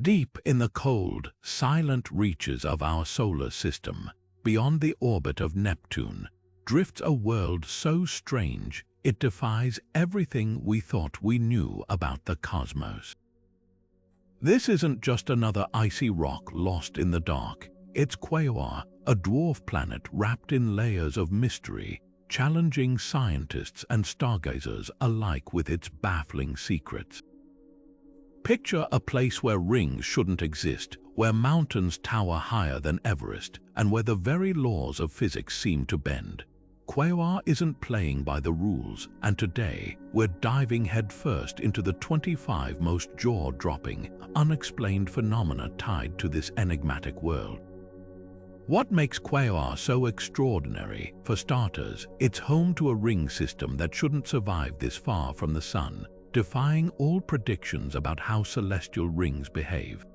Deep in the cold, silent reaches of our solar system, beyond the orbit of Neptune, drifts a world so strange it defies everything we thought we knew about the cosmos. This isn't just another icy rock lost in the dark. It's Quaoar, a dwarf planet wrapped in layers of mystery, challenging scientists and stargazers alike with its baffling secrets. Picture a place where rings shouldn't exist, where mountains tower higher than Everest, and where the very laws of physics seem to bend. Quaoar isn't playing by the rules, and today we're diving headfirst into the 25 most jaw-dropping, unexplained phenomena tied to this enigmatic world. What makes Quaoar so extraordinary? For starters, it's home to a ring system that shouldn't survive this far from the Sun, defying all predictions about how celestial rings behave.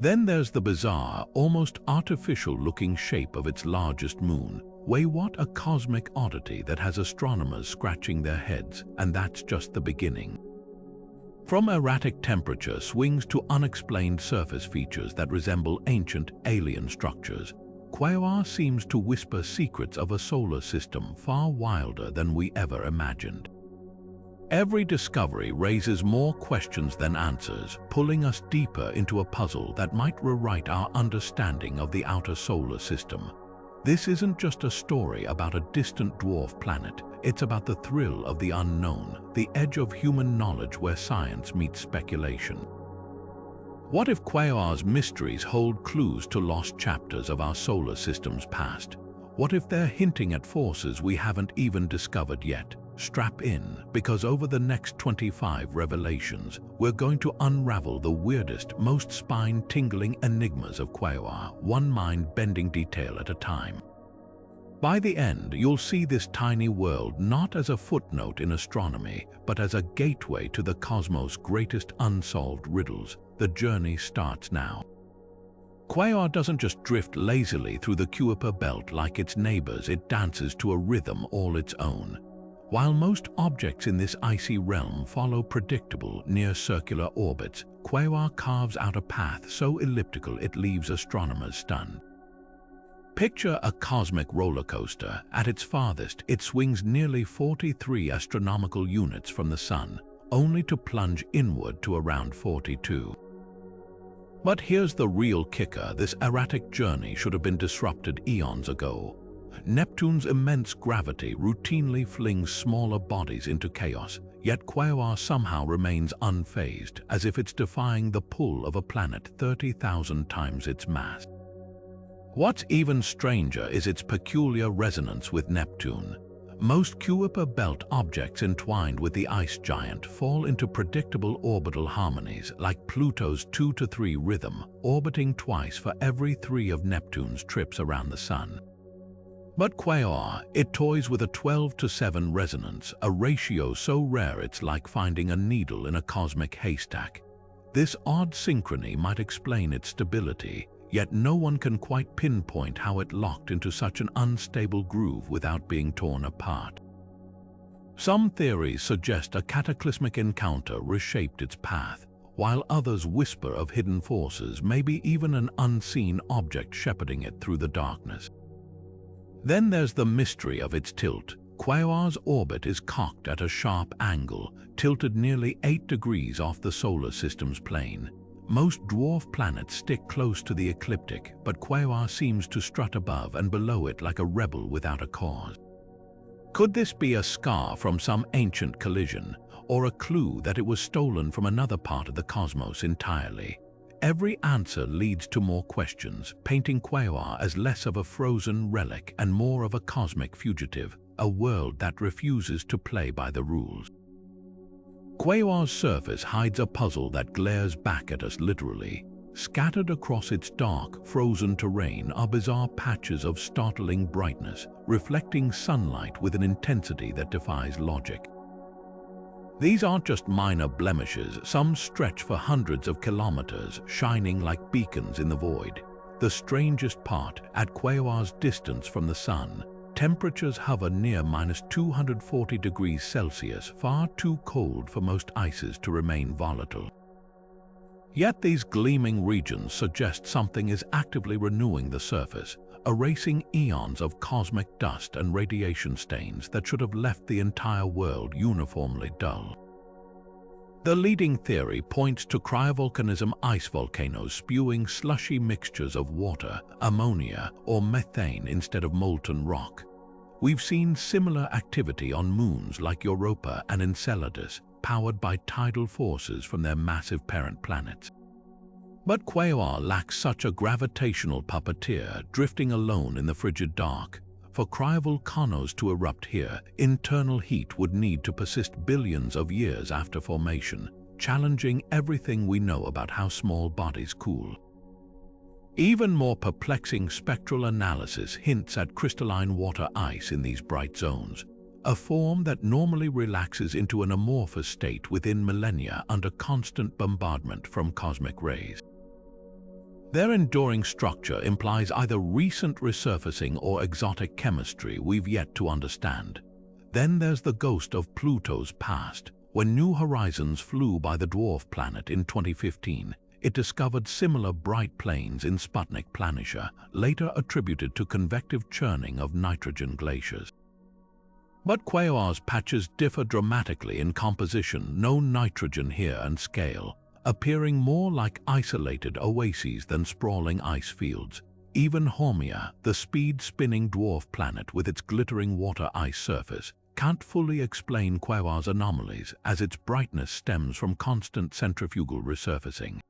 Then there's the bizarre, almost artificial-looking shape of its largest moon, Weywot, a cosmic oddity that has astronomers scratching their heads, and that's just the beginning. From erratic temperature swings to unexplained surface features that resemble ancient alien structures, Quaoar seems to whisper secrets of a solar system far wilder than we ever imagined. Every discovery raises more questions than answers, pulling us deeper into a puzzle that might rewrite our understanding of the outer solar system. This isn't just a story about a distant dwarf planet. It's about the thrill of the unknown, the edge of human knowledge where science meets speculation. What if Quaoar's mysteries hold clues to lost chapters of our solar system's past? What if they're hinting at forces we haven't even discovered yet? Strap in, because over the next 25 revelations, we're going to unravel the weirdest, most spine-tingling enigmas of Quaoar, one mind-bending detail at a time. By the end, you'll see this tiny world not as a footnote in astronomy, but as a gateway to the cosmos' greatest unsolved riddles. The journey starts now. Quaoar doesn't just drift lazily through the Kuiper Belt like its neighbors, it dances to a rhythm all its own. While most objects in this icy realm follow predictable, near-circular orbits, Quaoar carves out a path so elliptical it leaves astronomers stunned. Picture a cosmic roller coaster. At its farthest, it swings nearly 43 astronomical units from the Sun, only to plunge inward to around 42. But here's the real kicker. This erratic journey should have been disrupted eons ago. Neptune's immense gravity routinely flings smaller bodies into chaos, yet Quaoar somehow remains unfazed, as if it's defying the pull of a planet 30,000 times its mass. What's even stranger is its peculiar resonance with Neptune. Most Kuiper Belt objects entwined with the ice giant fall into predictable orbital harmonies, like Pluto's 2-3 rhythm, orbiting twice for every 3 of Neptune's trips around the Sun. But Quaoar, it toys with a 12-7 resonance, a ratio so rare it's like finding a needle in a cosmic haystack. This odd synchrony might explain its stability, yet no one can quite pinpoint how it locked into such an unstable groove without being torn apart. Some theories suggest a cataclysmic encounter reshaped its path, while others whisper of hidden forces, maybe even an unseen object shepherding it through the darkness. Then there's the mystery of its tilt. Quaoar's orbit is cocked at a sharp angle, tilted nearly 8 degrees off the solar system's plane. Most dwarf planets stick close to the ecliptic, but Quaoar seems to strut above and below it like a rebel without a cause. Could this be a scar from some ancient collision, or a clue that it was stolen from another part of the cosmos entirely? Every answer leads to more questions, painting Quaoar as less of a frozen relic and more of a cosmic fugitive, a world that refuses to play by the rules. Quaoar's surface hides a puzzle that glares back at us literally. Scattered across its dark, frozen terrain are bizarre patches of startling brightness, reflecting sunlight with an intensity that defies logic. These aren't just minor blemishes, some stretch for hundreds of kilometers, shining like beacons in the void. The strangest part, at Quaoar's distance from the Sun, temperatures hover near -240 degrees Celsius, far too cold for most ices to remain volatile. Yet these gleaming regions suggest something is actively renewing the surface, erasing eons of cosmic dust and radiation stains that should have left the entire world uniformly dull. The leading theory points to cryovolcanism ice volcanoes spewing slushy mixtures of water, ammonia, or methane instead of molten rock. We've seen similar activity on moons like Europa and Enceladus, powered by tidal forces from their massive parent planets. But Quaoar lacks such a gravitational puppeteer, drifting alone in the frigid dark. For cryovolcanoes to erupt here, internal heat would need to persist billions of years after formation, challenging everything we know about how small bodies cool. Even more perplexing spectral analysis hints at crystalline water ice in these bright zones, a form that normally relaxes into an amorphous state within millennia under constant bombardment from cosmic rays. Their enduring structure implies either recent resurfacing or exotic chemistry we've yet to understand. Then there's the ghost of Pluto's past. When New Horizons flew by the Dwarf planet in 2015, it discovered similar bright plains in Sputnik Planitia, later attributed to convective churning of nitrogen glaciers. But Quaoar's patches differ dramatically in composition, no nitrogen here and scale, appearing more like isolated oases than sprawling ice fields. Even Haumea, the speed-spinning dwarf planet with its glittering water-ice surface, can't fully explain Quaoar's anomalies, as its brightness stems from constant centrifugal resurfacing.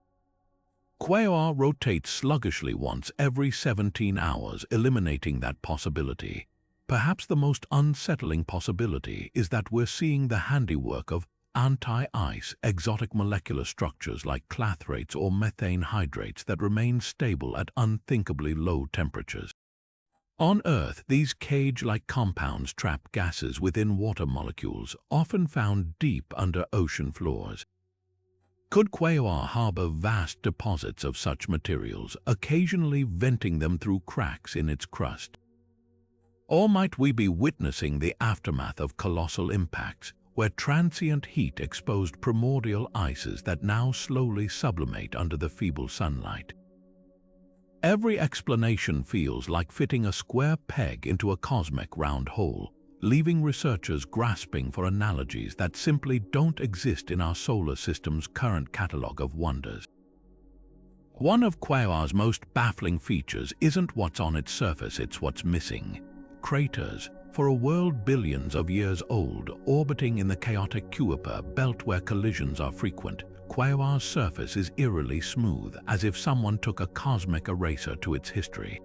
Quaoar rotates sluggishly once every 17 hours, eliminating that possibility. Perhaps the most unsettling possibility is that we're seeing the handiwork of anti-ice exotic molecular structures like clathrates or methane hydrates that remain stable at unthinkably low temperatures. On Earth, these cage-like compounds trap gases within water molecules, often found deep under ocean floors. Could Quaoar harbor vast deposits of such materials, occasionally venting them through cracks in its crust? Or might we be witnessing the aftermath of colossal impacts, where transient heat exposed primordial ices that now slowly sublimate under the feeble sunlight? Every explanation feels like fitting a square peg into a cosmic round hole, leaving researchers grasping for analogies that simply don't exist in our solar system's current catalogue of wonders. One of Quaoar's most baffling features isn't what's on its surface, it's what's missing. Craters. For a world billions of years old, orbiting in the chaotic Kuiper Belt where collisions are frequent, Quaoar's surface is eerily smooth, as if someone took a cosmic eraser to its history.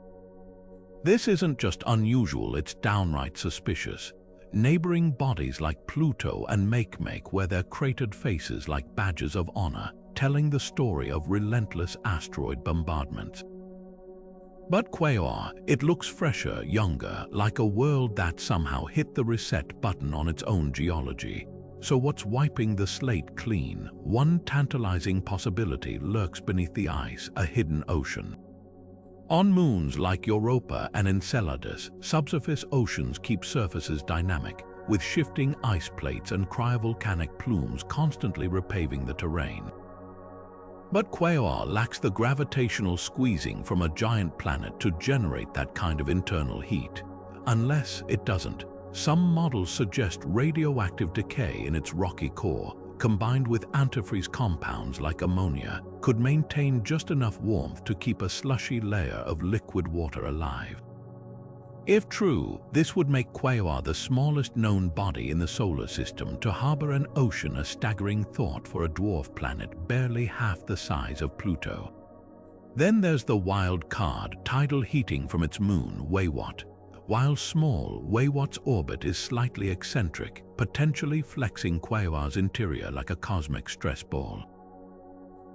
This isn't just unusual, it's downright suspicious. Neighboring bodies like Pluto and Makemake wear their cratered faces like badges of honor, telling the story of relentless asteroid bombardments. But Quaoar, it looks fresher, younger, like a world that somehow hit the reset button on its own geology. So what's wiping the slate clean? One tantalizing possibility lurks beneath the ice, a hidden ocean. On moons like Europa and Enceladus, subsurface oceans keep surfaces dynamic, with shifting ice plates and cryovolcanic plumes constantly repaving the terrain. But Quaoar lacks the gravitational squeezing from a giant planet to generate that kind of internal heat. Unless it doesn't, some models suggest radioactive decay in its rocky core, combined with antifreeze compounds like ammonia, could maintain just enough warmth to keep a slushy layer of liquid water alive. If true, this would make Quaoar the smallest known body in the solar system to harbor an ocean, a staggering thought for a dwarf planet barely half the size of Pluto. Then there's the wild card, tidal heating from its moon, Weywot. While small, Weywot's orbit is slightly eccentric, potentially flexing Quaoar's interior like a cosmic stress ball.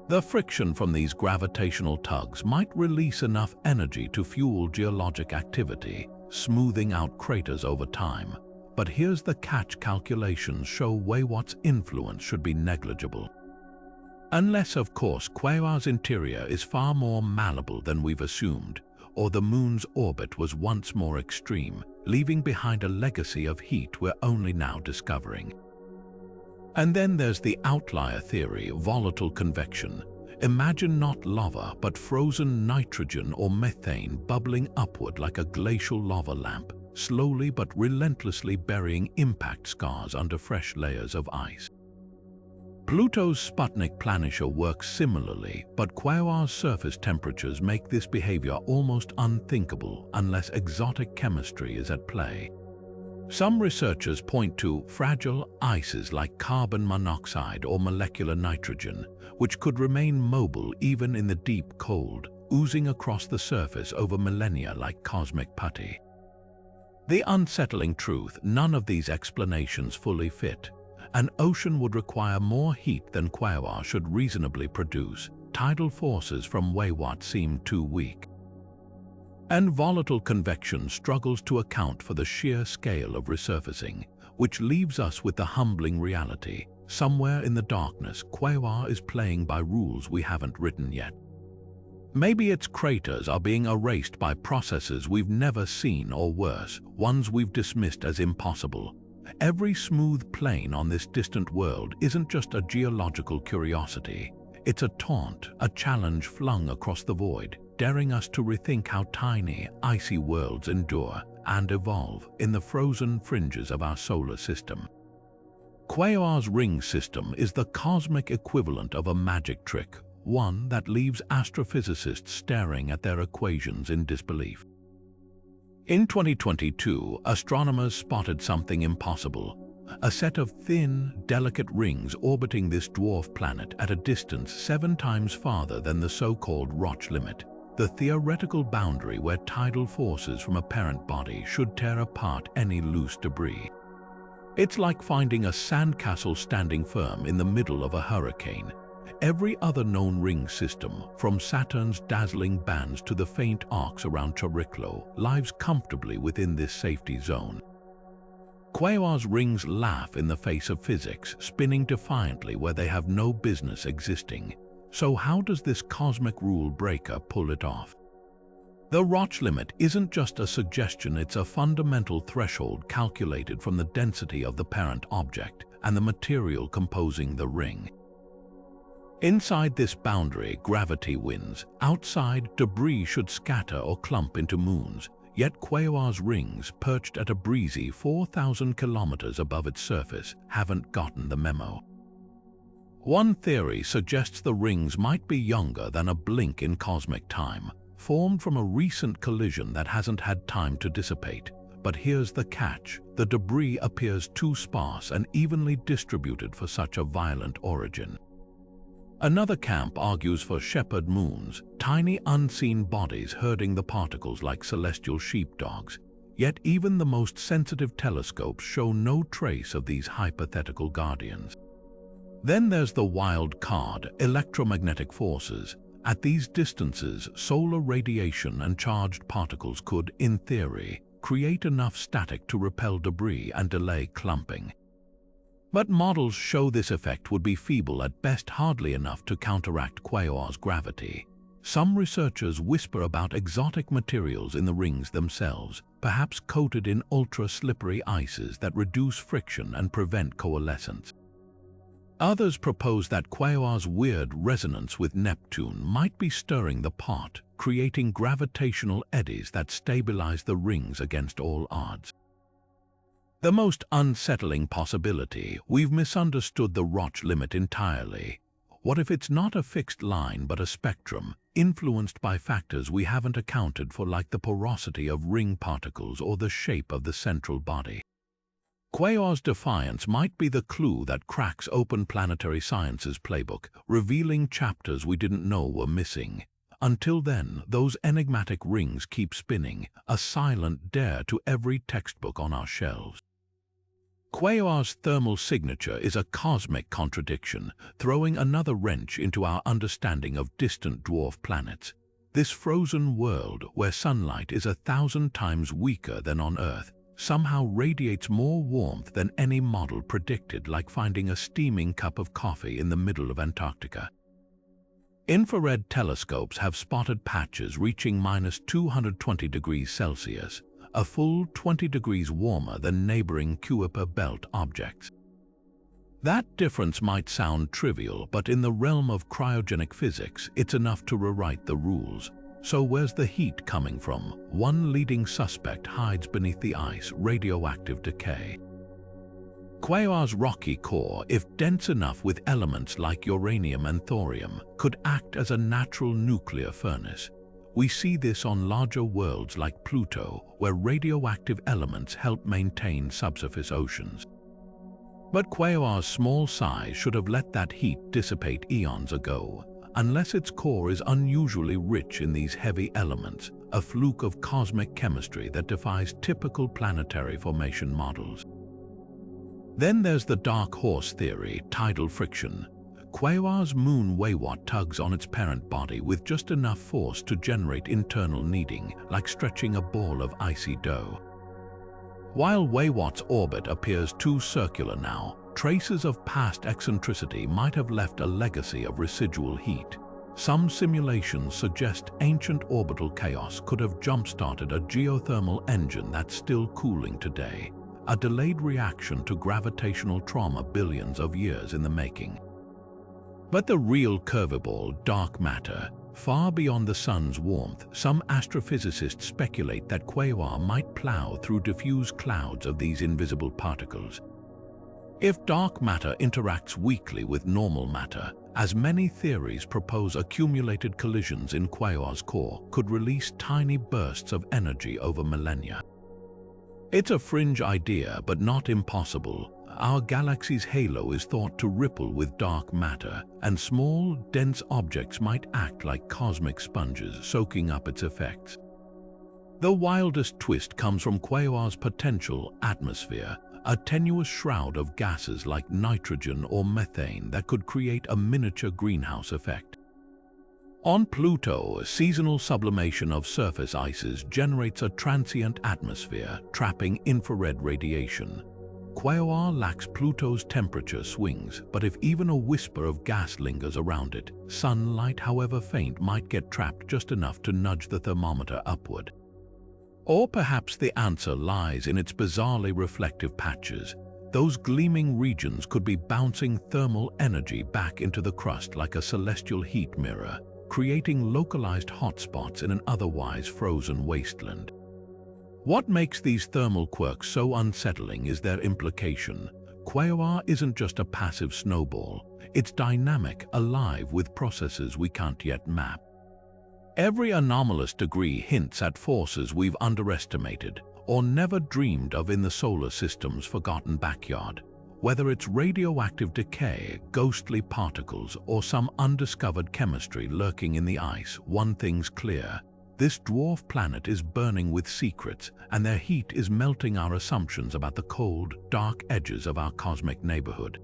The friction from these gravitational tugs might release enough energy to fuel geologic activity, smoothing out craters over time. But here's the catch: calculations show Weywot's influence should be negligible. Unless, of course, Quaoar's interior is far more malleable than we've assumed, or the moon's orbit was once more extreme, leaving behind a legacy of heat we're only now discovering. And then there's the outlier theory, volatile convection. Imagine not lava, but frozen nitrogen or methane bubbling upward like a glacial lava lamp, slowly but relentlessly burying impact scars under fresh layers of ice. Pluto's Sputnik Planitia works similarly, but Quaoar's surface temperatures make this behavior almost unthinkable unless exotic chemistry is at play. Some researchers point to fragile ices like carbon monoxide or molecular nitrogen, which could remain mobile even in the deep cold, oozing across the surface over millennia like cosmic putty. The unsettling truth, none of these explanations fully fit. An ocean would require more heat than Quaoar should reasonably produce. Tidal forces from Weywot seem too weak. And volatile convection struggles to account for the sheer scale of resurfacing, which leaves us with the humbling reality. Somewhere in the darkness, Quaoar is playing by rules we haven't written yet. Maybe its craters are being erased by processes we've never seen, or worse, ones we've dismissed as impossible. Every smooth plane on this distant world isn't just a geological curiosity. It's a taunt, a challenge flung across the void, daring us to rethink how tiny, icy worlds endure and evolve in the frozen fringes of our solar system. Quaoar's ring system is the cosmic equivalent of a magic trick, one that leaves astrophysicists staring at their equations in disbelief. In 2022, astronomers spotted something impossible: a set of thin, delicate rings orbiting this dwarf planet at a distance 7 times farther than the so-called Roche limit, the theoretical boundary where tidal forces from a parent body should tear apart any loose debris. It's like finding a sandcastle standing firm in the middle of a hurricane. Every other known ring system, from Saturn's dazzling bands to the faint arcs around Chariklo, lives comfortably within this safety zone. Quaoar's rings laugh in the face of physics, spinning defiantly where they have no business existing. So how does this cosmic rule breaker pull it off? The Roche limit isn't just a suggestion, it's a fundamental threshold calculated from the density of the parent object and the material composing the ring. Inside this boundary, gravity wins. Outside, debris should scatter or clump into moons. Yet Quaoar's rings, perched at a breezy 4,000 kilometers above its surface, haven't gotten the memo. One theory suggests the rings might be younger than a blink in cosmic time, formed from a recent collision that hasn't had time to dissipate. But here's the catch: the debris appears too sparse and evenly distributed for such a violent origin. Another camp argues for shepherd moons, tiny unseen bodies herding the particles like celestial sheepdogs. Yet even the most sensitive telescopes show no trace of these hypothetical guardians. Then there's the wild card: electromagnetic forces. At these distances, solar radiation and charged particles could, in theory, create enough static to repel debris and delay clumping. But models show this effect would be feeble at best, hardly enough to counteract Quaoar's gravity. Some researchers whisper about exotic materials in the rings themselves, perhaps coated in ultra-slippery ices that reduce friction and prevent coalescence. Others propose that Quaoar's weird resonance with Neptune might be stirring the pot, creating gravitational eddies that stabilize the rings against all odds. The most unsettling possibility: we've misunderstood the Roche limit entirely. What if it's not a fixed line but a spectrum, influenced by factors we haven't accounted for, like the porosity of ring particles or the shape of the central body? Quaoar's defiance might be the clue that cracks open Planetary Science's playbook, revealing chapters we didn't know were missing. Until then, those enigmatic rings keep spinning, a silent dare to every textbook on our shelves. Quaoar's thermal signature is a cosmic contradiction, throwing another wrench into our understanding of distant dwarf planets. This frozen world, where sunlight is 1,000 times weaker than on Earth, somehow radiates more warmth than any model predicted, like finding a steaming cup of coffee in the middle of Antarctica. Infrared telescopes have spotted patches reaching -220 degrees Celsius, a full 20 degrees warmer than neighboring Kuiper Belt objects. That difference might sound trivial, but in the realm of cryogenic physics, it's enough to rewrite the rules. So where's the heat coming from? One leading suspect hides beneath the ice: radioactive decay. Quaoar's rocky core, if dense enough with elements like uranium and thorium, could act as a natural nuclear furnace. We see this on larger worlds like Pluto, where radioactive elements help maintain subsurface oceans. But Quaoar's small size should have let that heat dissipate eons ago, unless its core is unusually rich in these heavy elements, a fluke of cosmic chemistry that defies typical planetary formation models. Then there's the dark horse theory, tidal friction. Quaoar's moon Weywot tugs on its parent body with just enough force to generate internal kneading, like stretching a ball of icy dough. While Weywot's orbit appears too circular now, traces of past eccentricity might have left a legacy of residual heat. Some simulations suggest ancient orbital chaos could have jump-started a geothermal engine that's still cooling today, a delayed reaction to gravitational trauma billions of years in the making. But the real curveball, dark matter, far beyond the sun's warmth, some astrophysicists speculate that Quaoar might plow through diffuse clouds of these invisible particles. If dark matter interacts weakly with normal matter, as many theories propose, accumulated collisions in Quaoar's core could release tiny bursts of energy over millennia. It's a fringe idea, but not impossible. Our galaxy's halo is thought to ripple with dark matter, and small, dense objects might act like cosmic sponges, soaking up its effects. The wildest twist comes from Quaoar's potential atmosphere, a tenuous shroud of gases like nitrogen or methane that could create a miniature greenhouse effect. On Pluto, seasonal sublimation of surface ices generates a transient atmosphere, trapping infrared radiation. Quaoar lacks Pluto's temperature swings, but if even a whisper of gas lingers around it, sunlight, however faint, might get trapped just enough to nudge the thermometer upward. Or perhaps the answer lies in its bizarrely reflective patches. Those gleaming regions could be bouncing thermal energy back into the crust like a celestial heat mirror, creating localized hotspots in an otherwise frozen wasteland. What makes these thermal quirks so unsettling is their implication. Quaoar isn't just a passive snowball, it's dynamic, alive with processes we can't yet map. Every anomalous degree hints at forces we've underestimated or never dreamed of in the solar system's forgotten backyard. Whether it's radioactive decay, ghostly particles, or some undiscovered chemistry lurking in the ice, one thing's clear: this dwarf planet is burning with secrets, and their heat is melting our assumptions about the cold, dark edges of our cosmic neighborhood.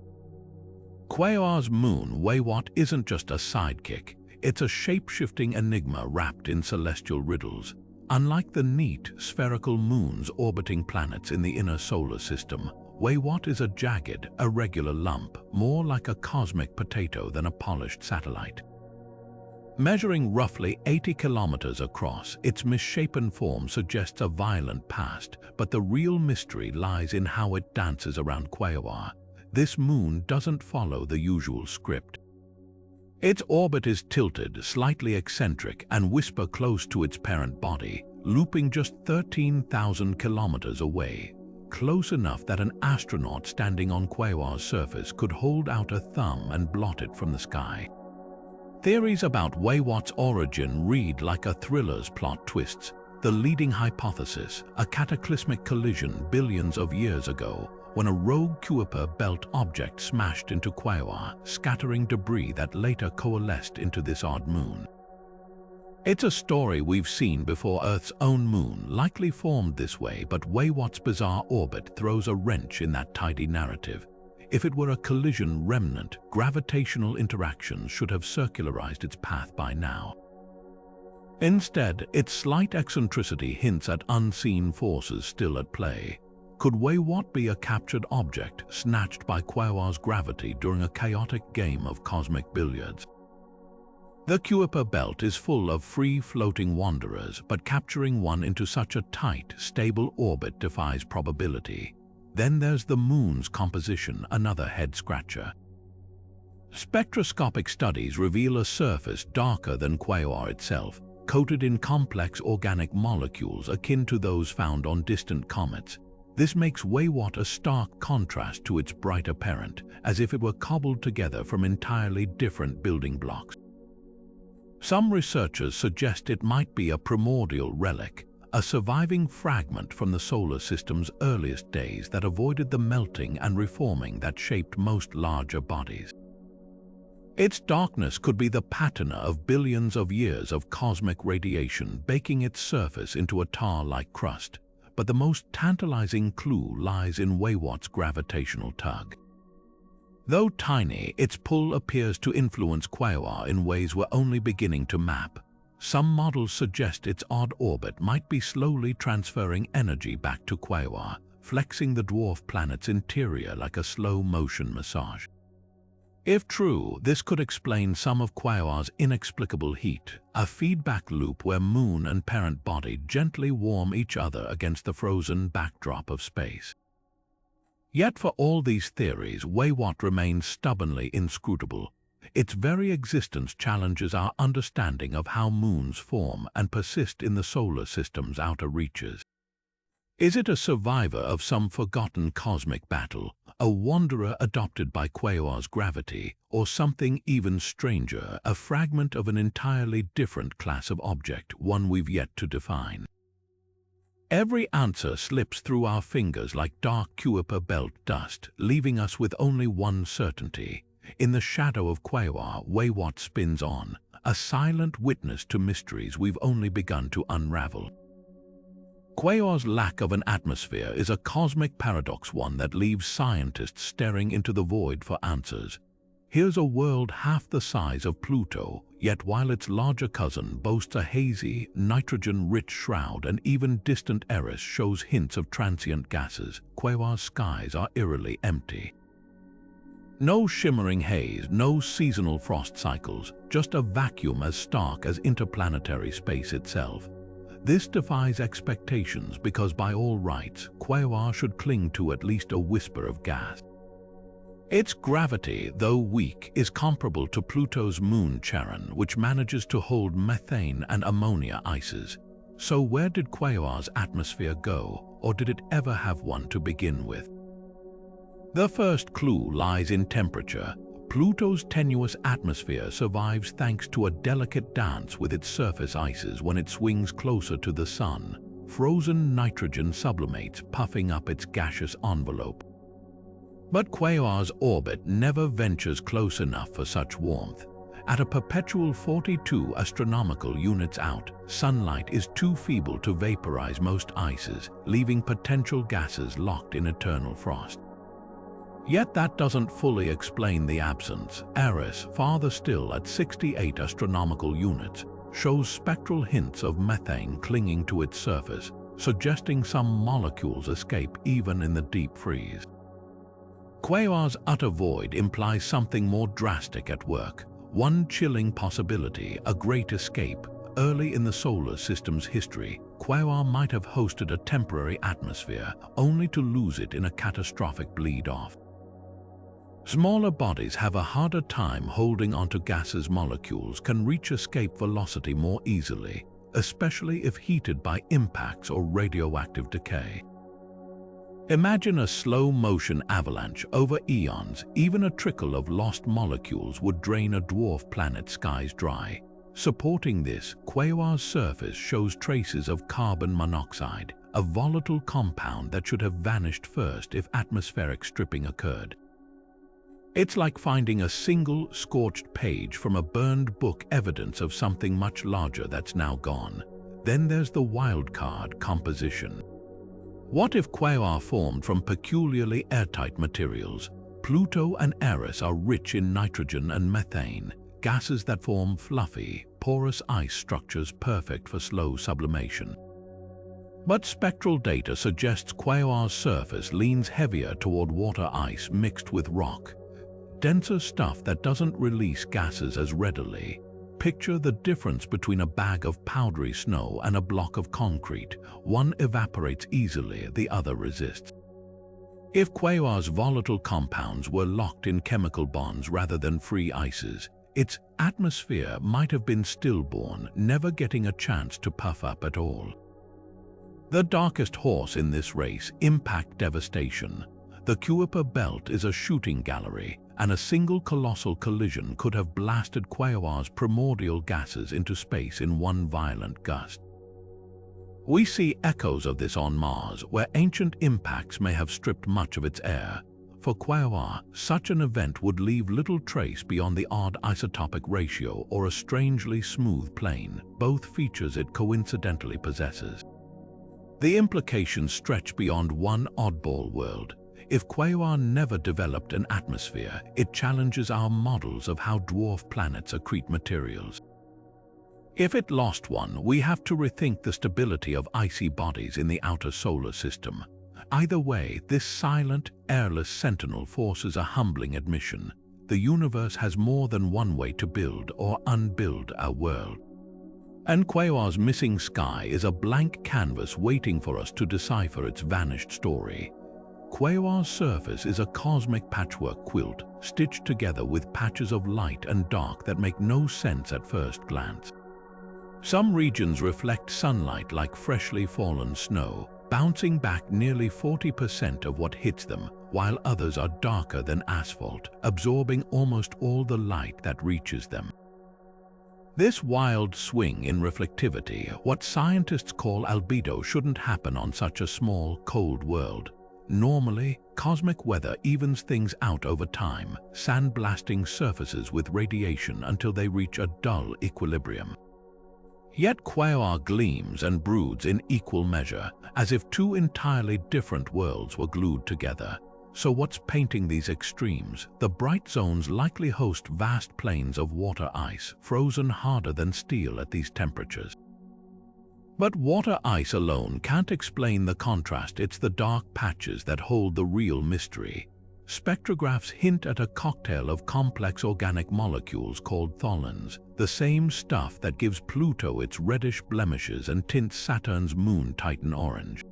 Quaoar's moon, Weywot, isn't just a sidekick. It's a shape-shifting enigma wrapped in celestial riddles. Unlike the neat, spherical moons orbiting planets in the inner solar system, Weywot is a jagged, irregular lump, more like a cosmic potato than a polished satellite. Measuring roughly 80 kilometers across, its misshapen form suggests a violent past, but the real mystery lies in how it dances around Quaoar. This moon doesn't follow the usual script. Its orbit is tilted, slightly eccentric, and whisper close to its parent body, looping just 13,000 kilometers away, close enough that an astronaut standing on Quaoar's surface could hold out a thumb and blot it from the sky. Theories about Weywot's origin read like a thriller's plot twists. The leading hypothesis: a cataclysmic collision billions of years ago, when a rogue Kuiper Belt object smashed into Quaoar, scattering debris that later coalesced into this odd moon. It's a story we've seen before. Earth's own moon likely formed this way, but Weywot's bizarre orbit throws a wrench in that tidy narrative. If it were a collision remnant, gravitational interactions should have circularized its path by now. Instead, its slight eccentricity hints at unseen forces still at play. Could Weywot be a captured object, snatched by Quaoar's gravity during a chaotic game of cosmic billiards? The Kuiper Belt is full of free-floating wanderers, but capturing one into such a tight, stable orbit defies probability. Then there's the Moon's composition, another head-scratcher. Spectroscopic studies reveal a surface darker than Quaoar itself, coated in complex organic molecules akin to those found on distant comets. This makes Weywot a stark contrast to its brighter parent, as if it were cobbled together from entirely different building blocks. Some researchers suggest it might be a primordial relic, a surviving fragment from the solar system's earliest days that avoided the melting and reforming that shaped most larger bodies. Its darkness could be the patina of billions of years of cosmic radiation baking its surface into a tar-like crust, but the most tantalizing clue lies in Weywot's gravitational tug. Though tiny, its pull appears to influence Quaoar in ways we're only beginning to map. Some models suggest its odd orbit might be slowly transferring energy back to Quaoar, flexing the dwarf planet's interior like a slow-motion massage. If true, this could explain some of Quaoar's inexplicable heat, a feedback loop where moon and parent body gently warm each other against the frozen backdrop of space. Yet for all these theories, Weywot remains stubbornly inscrutable. Its very existence challenges our understanding of how moons form and persist in the solar system's outer reaches. Is it a survivor of some forgotten cosmic battle, a wanderer adopted by Quaoar's gravity, or something even stranger, a fragment of an entirely different class of object, one we've yet to define? Every answer slips through our fingers like dark Kuiper Belt dust, leaving us with only one certainty. In the shadow of Quaoar, Weywot spins on, a silent witness to mysteries we've only begun to unravel. Quaoar's lack of an atmosphere is a cosmic paradox, one that leaves scientists staring into the void for answers. Here's a world half the size of Pluto, yet while its larger cousin boasts a hazy, nitrogen-rich shroud and even distant Eris shows hints of transient gases, Quaoar's skies are eerily empty. No shimmering haze, no seasonal frost cycles, just a vacuum as stark as interplanetary space itself. This defies expectations because by all rights, Quaoar should cling to at least a whisper of gas. Its gravity, though weak, is comparable to Pluto's moon Charon, which manages to hold methane and ammonia ices. So where did Quaoar's atmosphere go, or did it ever have one to begin with? The first clue lies in temperature. Pluto's tenuous atmosphere survives thanks to a delicate dance with its surface ices when it swings closer to the sun. Frozen nitrogen sublimates, puffing up its gaseous envelope. But Quaoar's orbit never ventures close enough for such warmth. At a perpetual 42 astronomical units out, sunlight is too feeble to vaporize most ices, leaving potential gases locked in eternal frost. Yet that doesn't fully explain the absence. Eris, farther still at 68 astronomical units, shows spectral hints of methane clinging to its surface, suggesting some molecules escape even in the deep freeze. Quaoar's utter void implies something more drastic at work. One chilling possibility, a great escape. Early in the solar system's history, Quaoar might have hosted a temporary atmosphere, only to lose it in a catastrophic bleed-off. Smaller bodies have a harder time holding onto gases. Molecules can reach escape velocity more easily, especially if heated by impacts or radioactive decay. Imagine a slow-motion avalanche over eons. Even a trickle of lost molecules would drain a dwarf planet's skies dry. Supporting this, Quaoar's surface shows traces of carbon monoxide, a volatile compound that should have vanished first if atmospheric stripping occurred. It's like finding a single scorched page from a burned book, evidence of something much larger that's now gone. Then there's the wildcard composition. What if Quaoar formed from peculiarly airtight materials? Pluto and Eris are rich in nitrogen and methane, gases that form fluffy, porous ice structures perfect for slow sublimation. But spectral data suggests Quaoar's surface leans heavier toward water ice mixed with rock. Denser stuff that doesn't release gases as readily. Picture the difference between a bag of powdery snow and a block of concrete. One evaporates easily, the other resists. If Quaoar's volatile compounds were locked in chemical bonds rather than free ices, its atmosphere might have been stillborn, never getting a chance to puff up at all. The darkest horse in this race, impact devastation. The Kuiper Belt is a shooting gallery, and a single colossal collision could have blasted Quaoar's primordial gases into space in one violent gust. We see echoes of this on Mars, where ancient impacts may have stripped much of its air. For Quaoar, such an event would leave little trace beyond the odd isotopic ratio or a strangely smooth plane, both features it coincidentally possesses. The implications stretch beyond one oddball world. If Quaoar never developed an atmosphere, it challenges our models of how dwarf planets accrete materials. If it lost one, we have to rethink the stability of icy bodies in the outer solar system. Either way, this silent, airless sentinel forces a humbling admission. The universe has more than one way to build or unbuild our world. And Quaoar's missing sky is a blank canvas waiting for us to decipher its vanished story. Quaoar's surface is a cosmic patchwork quilt, stitched together with patches of light and dark that make no sense at first glance. Some regions reflect sunlight like freshly fallen snow, bouncing back nearly 40% of what hits them, while others are darker than asphalt, absorbing almost all the light that reaches them. This wild swing in reflectivity, what scientists call albedo, shouldn't happen on such a small, cold world. Normally, cosmic weather evens things out over time, sandblasting surfaces with radiation until they reach a dull equilibrium. Yet Quaoar gleams and broods in equal measure, as if two entirely different worlds were glued together. So what's painting these extremes? The bright zones likely host vast plains of water ice, frozen harder than steel at these temperatures. But water ice alone can't explain the contrast. It's the dark patches that hold the real mystery. Spectrographs hint at a cocktail of complex organic molecules called tholins, the same stuff that gives Pluto its reddish blemishes and tints Saturn's moon Titan orange.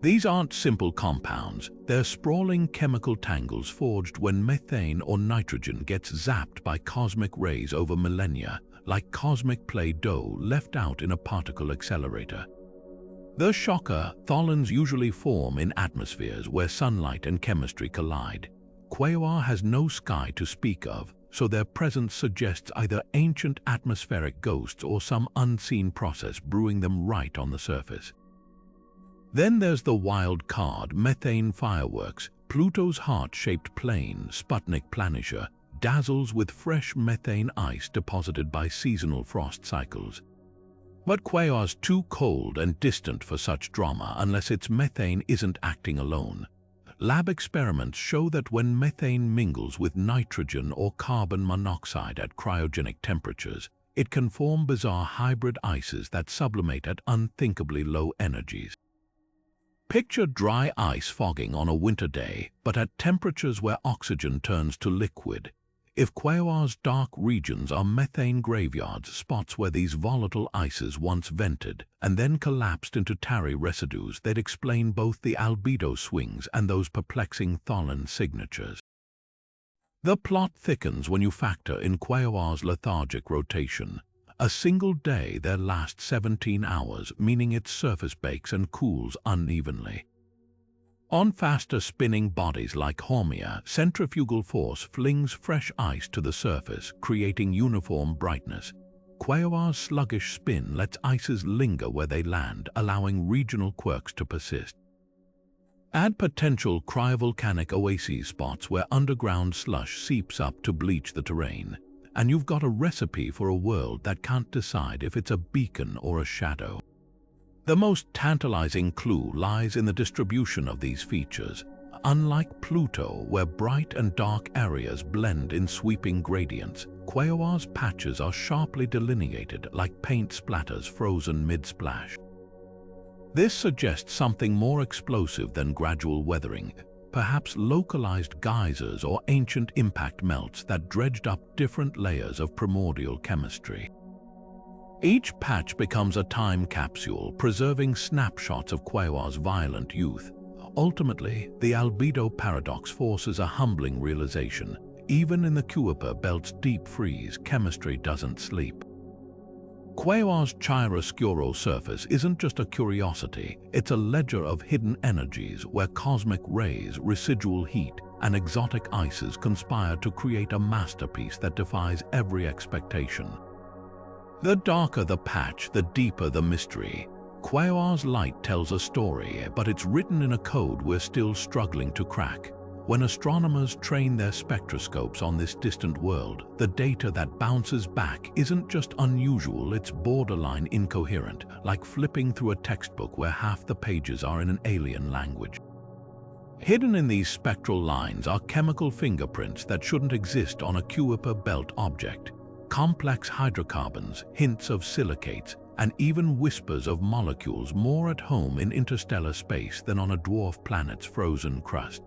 These aren't simple compounds, they're sprawling chemical tangles forged when methane or nitrogen gets zapped by cosmic rays over millennia, like cosmic Play-Doh left out in a particle accelerator. The shocker, tholins usually form in atmospheres where sunlight and chemistry collide. Quaoar has no sky to speak of, so their presence suggests either ancient atmospheric ghosts or some unseen process brewing them right on the surface. Then there's the wild card, methane fireworks. Pluto's heart-shaped plane, Sputnik Planitia, dazzles with fresh methane ice deposited by seasonal frost cycles. But Quaoar's too cold and distant for such drama unless its methane isn't acting alone. Lab experiments show that when methane mingles with nitrogen or carbon monoxide at cryogenic temperatures, it can form bizarre hybrid ices that sublimate at unthinkably low energies. Picture dry ice fogging on a winter day, but at temperatures where oxygen turns to liquid. If Quaoar's dark regions are methane graveyards, spots where these volatile ices once vented and then collapsed into tarry residues, they'd explain both the albedo swings and those perplexing tholin signatures. The plot thickens when you factor in Quaoar's lethargic rotation. A single day there lasts 17 hours, meaning its surface bakes and cools unevenly. On faster spinning bodies like Haumea, centrifugal force flings fresh ice to the surface, creating uniform brightness. Quaoar's sluggish spin lets ices linger where they land, allowing regional quirks to persist. Add potential cryovolcanic oases spots where underground slush seeps up to bleach the terrain, and you've got a recipe for a world that can't decide if it's a beacon or a shadow. The most tantalizing clue lies in the distribution of these features. Unlike Pluto, where bright and dark areas blend in sweeping gradients, Quaoar's patches are sharply delineated like paint splatters frozen mid-splash. This suggests something more explosive than gradual weathering, perhaps localized geysers or ancient impact melts that dredged up different layers of primordial chemistry. Each patch becomes a time capsule, preserving snapshots of Quaoar's violent youth. Ultimately, the albedo paradox forces a humbling realization. Even in the Kuiper Belt's deep freeze, chemistry doesn't sleep. Quaoar's chiaroscuro surface isn't just a curiosity, it's a ledger of hidden energies where cosmic rays, residual heat, and exotic ices conspire to create a masterpiece that defies every expectation. The darker the patch, the deeper the mystery. Quaoar's light tells a story, but it's written in a code we're still struggling to crack. When astronomers train their spectroscopes on this distant world, the data that bounces back isn't just unusual, it's borderline incoherent, like flipping through a textbook where half the pages are in an alien language. Hidden in these spectral lines are chemical fingerprints that shouldn't exist on a Kuiper Belt object. Complex hydrocarbons, hints of silicates, and even whispers of molecules more at home in interstellar space than on a dwarf planet's frozen crust.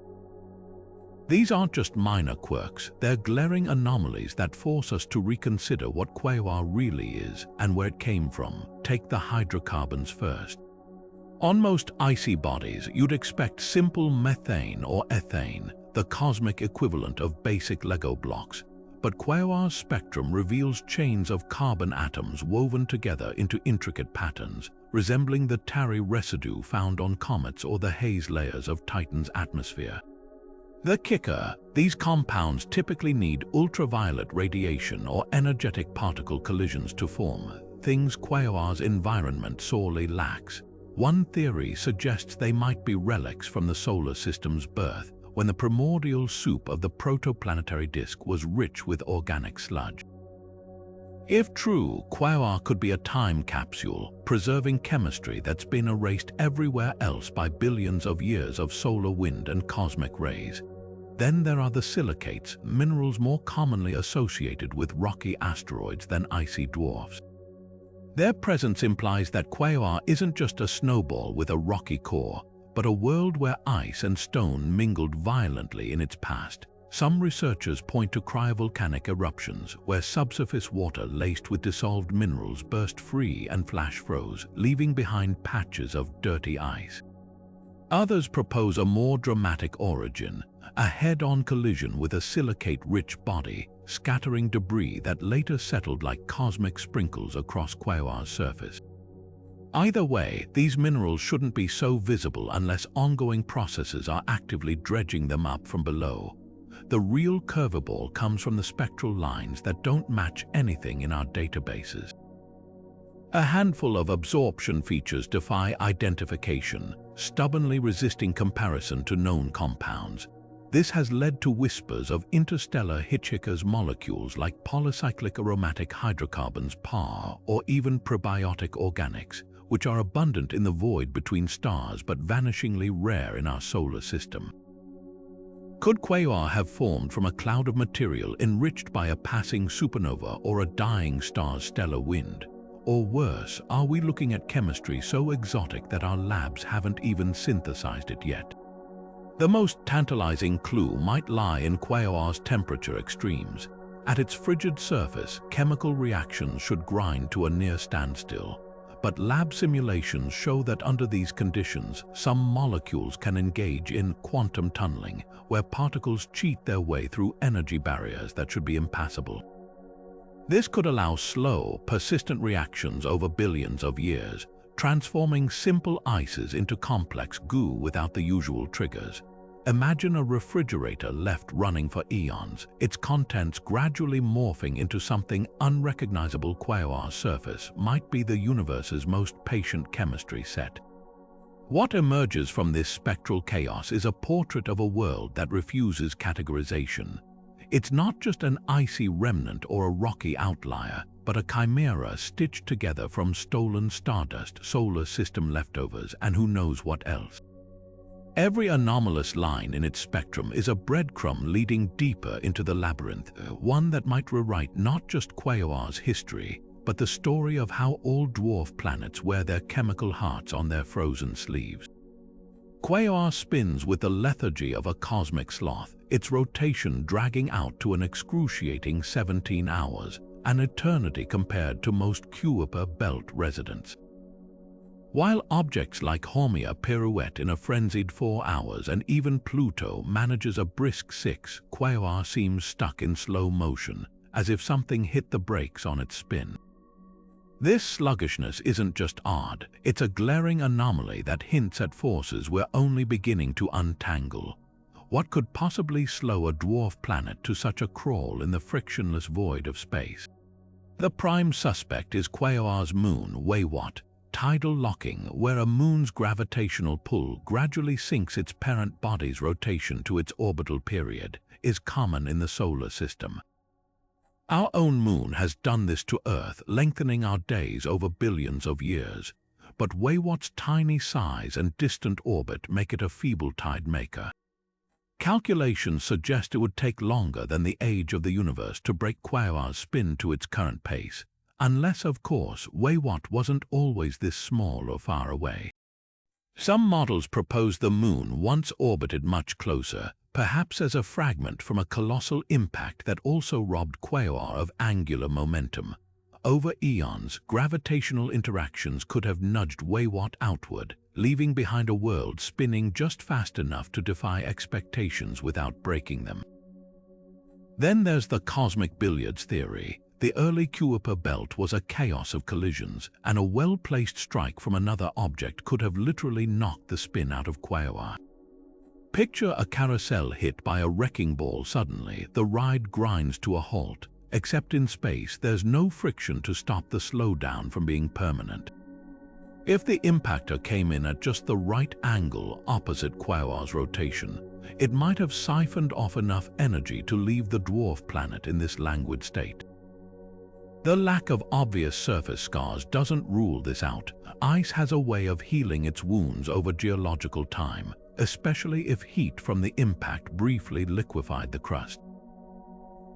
These aren't just minor quirks, they're glaring anomalies that force us to reconsider what Quaoar really is and where it came from. Take the hydrocarbons first. On most icy bodies, you'd expect simple methane or ethane, the cosmic equivalent of basic Lego blocks. But Quaoar's spectrum reveals chains of carbon atoms woven together into intricate patterns, resembling the tarry residue found on comets or the haze layers of Titan's atmosphere. The kicker: these compounds typically need ultraviolet radiation or energetic particle collisions to form, things Quaoar's environment sorely lacks. One theory suggests they might be relics from the solar system's birth, when the primordial soup of the protoplanetary disk was rich with organic sludge. If true, Quaoar could be a time capsule, preserving chemistry that's been erased everywhere else by billions of years of solar wind and cosmic rays. Then there are the silicates, minerals more commonly associated with rocky asteroids than icy dwarfs. Their presence implies that Quaoar isn't just a snowball with a rocky core, but a world where ice and stone mingled violently in its past. Some researchers point to cryovolcanic eruptions, where subsurface water laced with dissolved minerals burst free and flash froze, leaving behind patches of dirty ice. Others propose a more dramatic origin, a head-on collision with a silicate-rich body, scattering debris that later settled like cosmic sprinkles across Quaoar's surface. Either way, these minerals shouldn't be so visible unless ongoing processes are actively dredging them up from below. The real curveball comes from the spectral lines that don't match anything in our databases. A handful of absorption features defy identification, stubbornly resisting comparison to known compounds. This has led to whispers of interstellar hitchhikers molecules like polycyclic aromatic hydrocarbons (PAR) or even prebiotic organics, which are abundant in the void between stars but vanishingly rare in our solar system. Could Quaoar have formed from a cloud of material enriched by a passing supernova or a dying star's stellar wind? Or worse, are we looking at chemistry so exotic that our labs haven't even synthesized it yet? The most tantalizing clue might lie in Quaoar's temperature extremes. At its frigid surface, chemical reactions should grind to a near standstill. But lab simulations show that under these conditions, some molecules can engage in quantum tunneling, where particles cheat their way through energy barriers that should be impassable. This could allow slow, persistent reactions over billions of years, transforming simple ices into complex goo without the usual triggers. Imagine a refrigerator left running for eons, its contents gradually morphing into something unrecognizable. Quaoar's surface might be the universe's most patient chemistry set. What emerges from this spectral chaos is a portrait of a world that refuses categorization. It's not just an icy remnant or a rocky outlier, but a chimera stitched together from stolen stardust, solar system leftovers, and who knows what else. Every anomalous line in its spectrum is a breadcrumb leading deeper into the labyrinth, one that might rewrite not just Quaoar's history, but the story of how all dwarf planets wear their chemical hearts on their frozen sleeves. Quaoar spins with the lethargy of a cosmic sloth, its rotation dragging out to an excruciating 17 hours, an eternity compared to most Kuiper Belt residents. While objects like Haumea pirouette in a frenzied 4 hours and even Pluto manages a brisk 6, Quaoar seems stuck in slow motion, as if something hit the brakes on its spin. This sluggishness isn't just odd, it's a glaring anomaly that hints at forces we're only beginning to untangle. What could possibly slow a dwarf planet to such a crawl in the frictionless void of space? The prime suspect is Quaoar's moon, Weywot. Tidal locking, where a moon's gravitational pull gradually sinks its parent body's rotation to its orbital period, is common in the solar system. Our own moon has done this to Earth, lengthening our days over billions of years. But Weywot's tiny size and distant orbit make it a feeble tide maker. Calculations suggest it would take longer than the age of the universe to break Quaoar's spin to its current pace, unless, of course, Weywot wasn't always this small or far away. Some models propose the moon once orbited much closer, perhaps as a fragment from a colossal impact that also robbed Quaoar of angular momentum. Over eons, gravitational interactions could have nudged Weywot outward, leaving behind a world spinning just fast enough to defy expectations without breaking them. Then there's the cosmic billiards theory. The early Kuiper Belt was a chaos of collisions, and a well-placed strike from another object could have literally knocked the spin out of Quaoar. Picture a carousel hit by a wrecking ball suddenly. The ride grinds to a halt. Except in space, there's no friction to stop the slowdown from being permanent. If the impactor came in at just the right angle opposite Quaoar's rotation, it might have siphoned off enough energy to leave the dwarf planet in this languid state. The lack of obvious surface scars doesn't rule this out. Ice has a way of healing its wounds over geological time, especially if heat from the impact briefly liquefied the crust.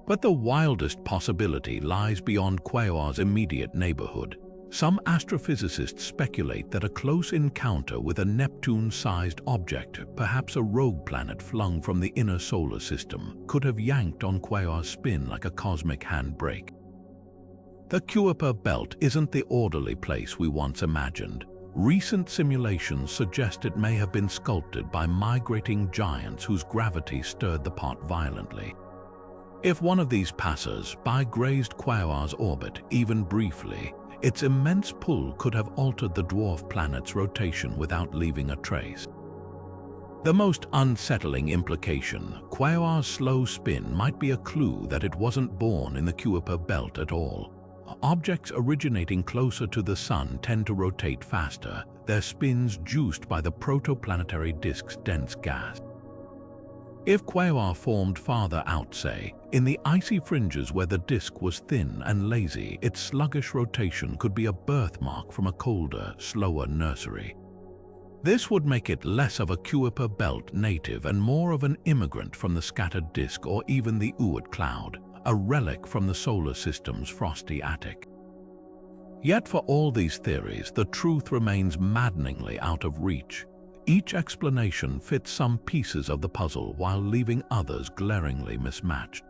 But the wildest possibility lies beyond Quaoar's immediate neighborhood. Some astrophysicists speculate that a close encounter with a Neptune-sized object, perhaps a rogue planet flung from the inner solar system, could have yanked on Quaoar's spin like a cosmic handbrake. The Kuiper Belt isn't the orderly place we once imagined. Recent simulations suggest it may have been sculpted by migrating giants whose gravity stirred the pot violently. If one of these passers-by grazed Quaoar's orbit, even briefly, its immense pull could have altered the dwarf planet's rotation without leaving a trace. The most unsettling implication, Quaoar's slow spin might be a clue that it wasn't born in the Kuiper Belt at all. Objects originating closer to the Sun tend to rotate faster, their spins juiced by the protoplanetary disk's dense gas. If Quaoar formed farther out, say, in the icy fringes where the disk was thin and lazy, its sluggish rotation could be a birthmark from a colder, slower nursery. This would make it less of a Kuiper Belt native and more of an immigrant from the scattered disk or even the Oort cloud, a relic from the solar system's frosty attic. Yet for all these theories, the truth remains maddeningly out of reach. Each explanation fits some pieces of the puzzle while leaving others glaringly mismatched.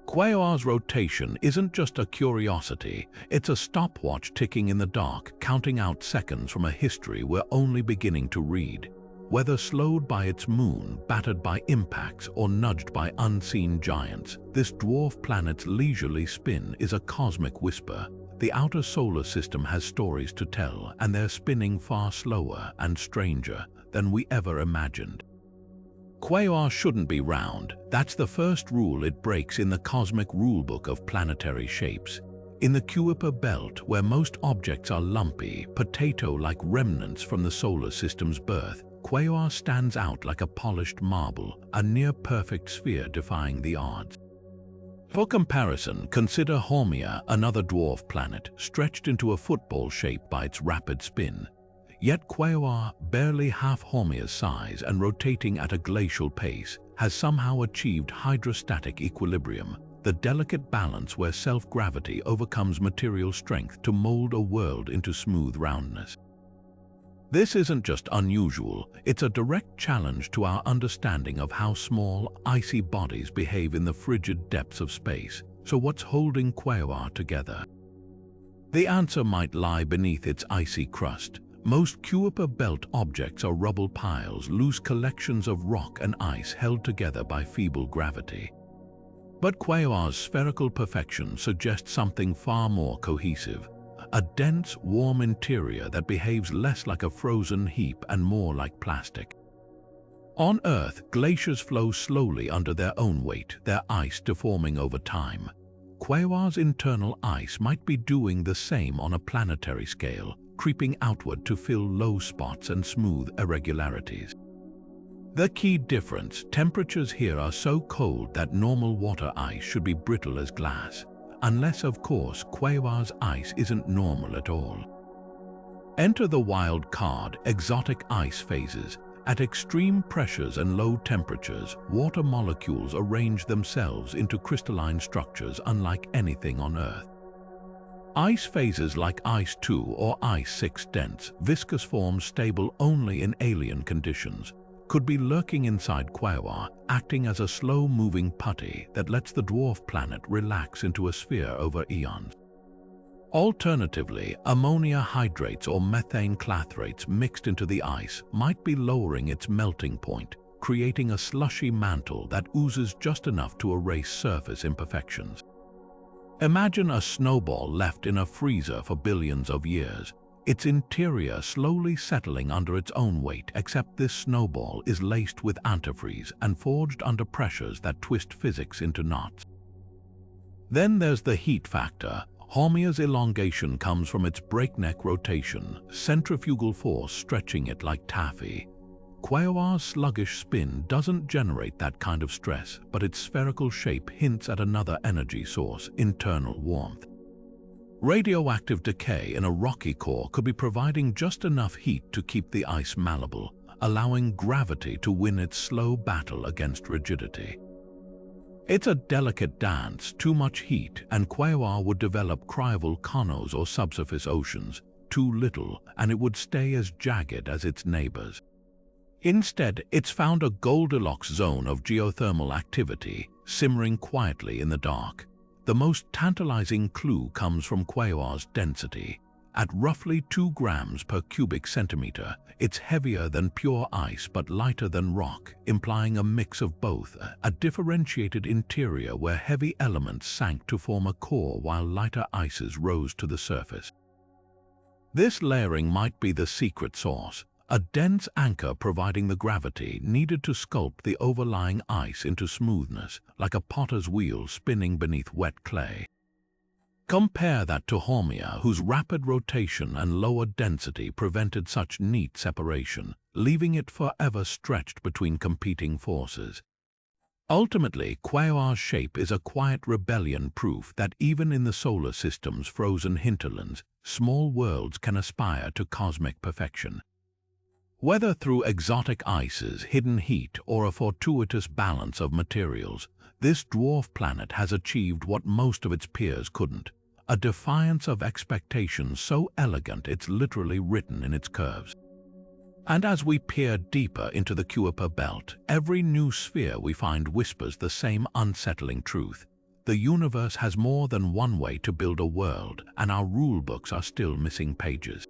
Quaoar's rotation isn't just a curiosity, it's a stopwatch ticking in the dark, counting out seconds from a history we're only beginning to read. Whether slowed by its moon, battered by impacts, or nudged by unseen giants, this dwarf planet's leisurely spin is a cosmic whisper. The outer solar system has stories to tell, and they're spinning far slower and stranger than we ever imagined. Quaoar shouldn't be round. That's the first rule it breaks in the cosmic rulebook of planetary shapes. In the Kuiper Belt, where most objects are lumpy, potato-like remnants from the solar system's birth, Quaoar stands out like a polished marble, a near-perfect sphere defying the odds. For comparison, consider Haumea, another dwarf planet, stretched into a football shape by its rapid spin. Yet Quaoar, barely half Haumea's size and rotating at a glacial pace, has somehow achieved hydrostatic equilibrium, the delicate balance where self-gravity overcomes material strength to mold a world into smooth roundness. This isn't just unusual, it's a direct challenge to our understanding of how small, icy bodies behave in the frigid depths of space. So what's holding Quaoar together? The answer might lie beneath its icy crust. Most Kuiper Belt objects are rubble piles, loose collections of rock and ice held together by feeble gravity. But Quaoar's spherical perfection suggests something far more cohesive, a dense, warm interior that behaves less like a frozen heap and more like plastic. On Earth, glaciers flow slowly under their own weight, their ice deforming over time. Quaoar's internal ice might be doing the same on a planetary scale, creeping outward to fill low spots and smooth irregularities. The key difference: temperatures here are so cold that normal water ice should be brittle as glass, unless, of course, Quaoar's ice isn't normal at all. Enter the wild card: exotic ice phases. At extreme pressures and low temperatures, water molecules arrange themselves into crystalline structures unlike anything on Earth. Ice phases like Ice 2 or Ice 6, dense, viscous forms stable only in alien conditions, could be lurking inside Quaoar, acting as a slow-moving putty that lets the dwarf planet relax into a sphere over eons. Alternatively, ammonia hydrates or methane clathrates mixed into the ice might be lowering its melting point, creating a slushy mantle that oozes just enough to erase surface imperfections. Imagine a snowball left in a freezer for billions of years, its interior slowly settling under its own weight, except this snowball is laced with antifreeze and forged under pressures that twist physics into knots. Then there's the heat factor. Haumia's elongation comes from its breakneck rotation, centrifugal force stretching it like taffy. Quaoar's sluggish spin doesn't generate that kind of stress, but its spherical shape hints at another energy source: internal warmth. Radioactive decay in a rocky core could be providing just enough heat to keep the ice malleable, allowing gravity to win its slow battle against rigidity. It's a delicate dance: too much heat and Quaoar would develop cryovolcanos or subsurface oceans; too little and it would stay as jagged as its neighbors. Instead, it's found a Goldilocks zone of geothermal activity, simmering quietly in the dark. The most tantalizing clue comes from Quaoar's density. At roughly 2 grams per cubic centimeter, it's heavier than pure ice but lighter than rock, implying a mix of both, a differentiated interior where heavy elements sank to form a core while lighter ices rose to the surface. This layering might be the secret sauce, a dense anchor providing the gravity needed to sculpt the overlying ice into smoothness, like a potter's wheel spinning beneath wet clay. Compare that to Haumea, whose rapid rotation and lower density prevented such neat separation, leaving it forever stretched between competing forces. Ultimately, Quaoar's shape is a quiet rebellion, proof that even in the solar system's frozen hinterlands, small worlds can aspire to cosmic perfection. Whether through exotic ices, hidden heat, or a fortuitous balance of materials, this dwarf planet has achieved what most of its peers couldn't: a defiance of expectations so elegant it's literally written in its curves. And as we peer deeper into the Kuiper Belt, every new sphere we find whispers the same unsettling truth: the universe has more than one way to build a world, and our rulebooks are still missing pages.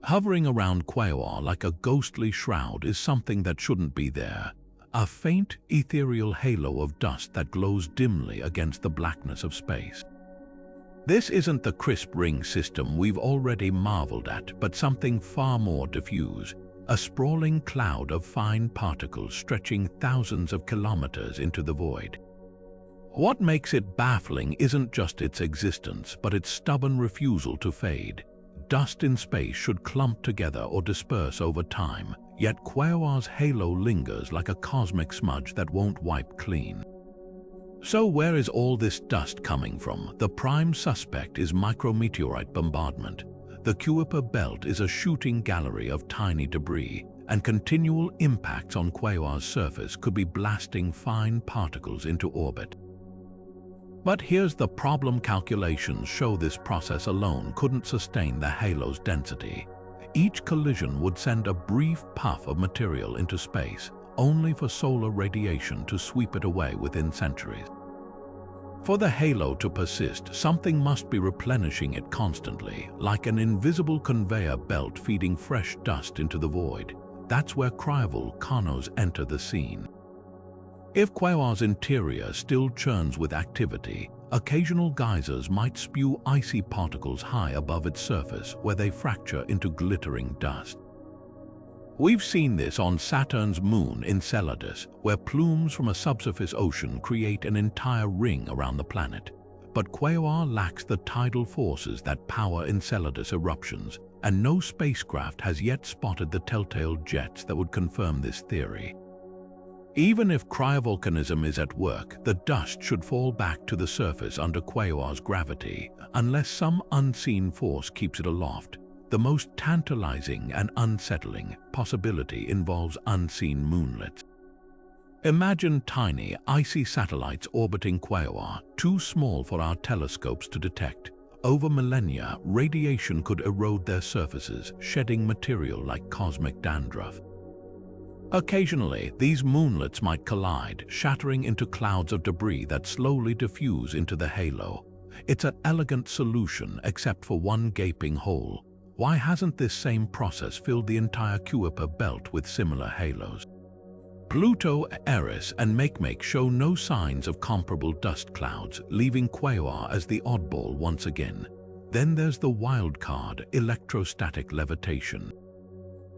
Hovering around Quaoar like a ghostly shroud is something that shouldn't be there: a faint, ethereal halo of dust that glows dimly against the blackness of space. This isn't the crisp ring system we've already marveled at, but something far more diffuse, a sprawling cloud of fine particles stretching thousands of kilometers into the void. What makes it baffling isn't just its existence, but its stubborn refusal to fade. Dust in space should clump together or disperse over time, yet Quaoar's halo lingers like a cosmic smudge that won't wipe clean. So where is all this dust coming from? The prime suspect is micrometeorite bombardment. The Kuiper Belt is a shooting gallery of tiny debris, and continual impacts on Quaoar's surface could be blasting fine particles into orbit. But here's the problem: calculations show this process alone couldn't sustain the halo's density. Each collision would send a brief puff of material into space, only for solar radiation to sweep it away within centuries. For the halo to persist, something must be replenishing it constantly, like an invisible conveyor belt feeding fresh dust into the void. That's where cryovolcanos enter the scene. If Quaoar's interior still churns with activity, occasional geysers might spew icy particles high above its surface where they fracture into glittering dust. We've seen this on Saturn's moon Enceladus, where plumes from a subsurface ocean create an entire ring around the planet. But Quaoar lacks the tidal forces that power Enceladus eruptions, and no spacecraft has yet spotted the telltale jets that would confirm this theory. Even if cryovolcanism is at work, the dust should fall back to the surface under Quaoar's gravity, unless some unseen force keeps it aloft. The most tantalizing and unsettling possibility involves unseen moonlets. Imagine tiny, icy satellites orbiting Quaoar, too small for our telescopes to detect. Over millennia, radiation could erode their surfaces, shedding material like cosmic dandruff. Occasionally, these moonlets might collide, shattering into clouds of debris that slowly diffuse into the halo. It's an elegant solution, except for one gaping hole. Why hasn't this same process filled the entire Kuiper Belt with similar halos? Pluto, Eris, and Makemake show no signs of comparable dust clouds, leaving Quaoar as the oddball once again. Then there's the wild card, electrostatic levitation.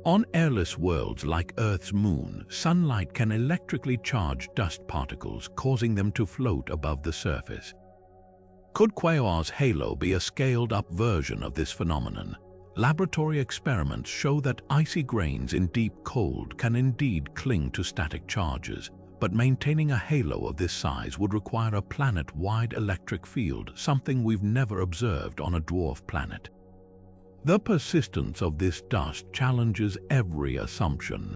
On airless worlds like Earth's moon, sunlight can electrically charge dust particles, causing them to float above the surface. Could Quaoar's halo be a scaled-up version of this phenomenon? Laboratory experiments show that icy grains in deep cold can indeed cling to static charges, but maintaining a halo of this size would require a planet-wide electric field, something we've never observed on a dwarf planet. The persistence of this dust challenges every assumption.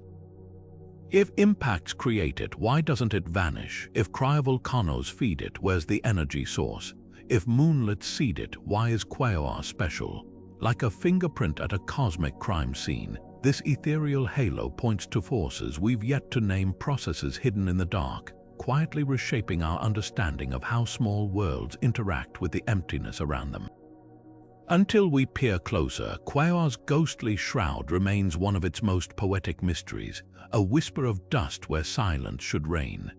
If impacts create it, why doesn't it vanish? If cryovolcanos feed it, where's the energy source? If moonlets seed it, why is Quaoar special? Like a fingerprint at a cosmic crime scene, this ethereal halo points to forces we've yet to name, processes hidden in the dark, quietly reshaping our understanding of how small worlds interact with the emptiness around them. Until we peer closer, Quaoar's ghostly shroud remains one of its most poetic mysteries, a whisper of dust where silence should reign.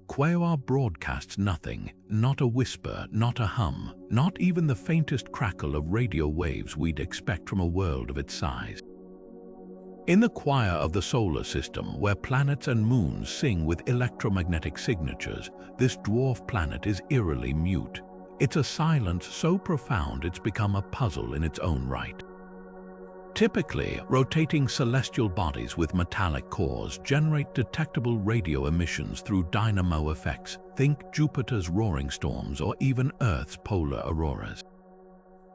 Quaoar broadcasts nothing, not a whisper, not a hum, not even the faintest crackle of radio waves we'd expect from a world of its size. In the choir of the solar system, where planets and moons sing with electromagnetic signatures, this dwarf planet is eerily mute. It's a silence so profound it's become a puzzle in its own right. Typically, rotating celestial bodies with metallic cores generate detectable radio emissions through dynamo effects. Think Jupiter's roaring storms or even Earth's polar auroras.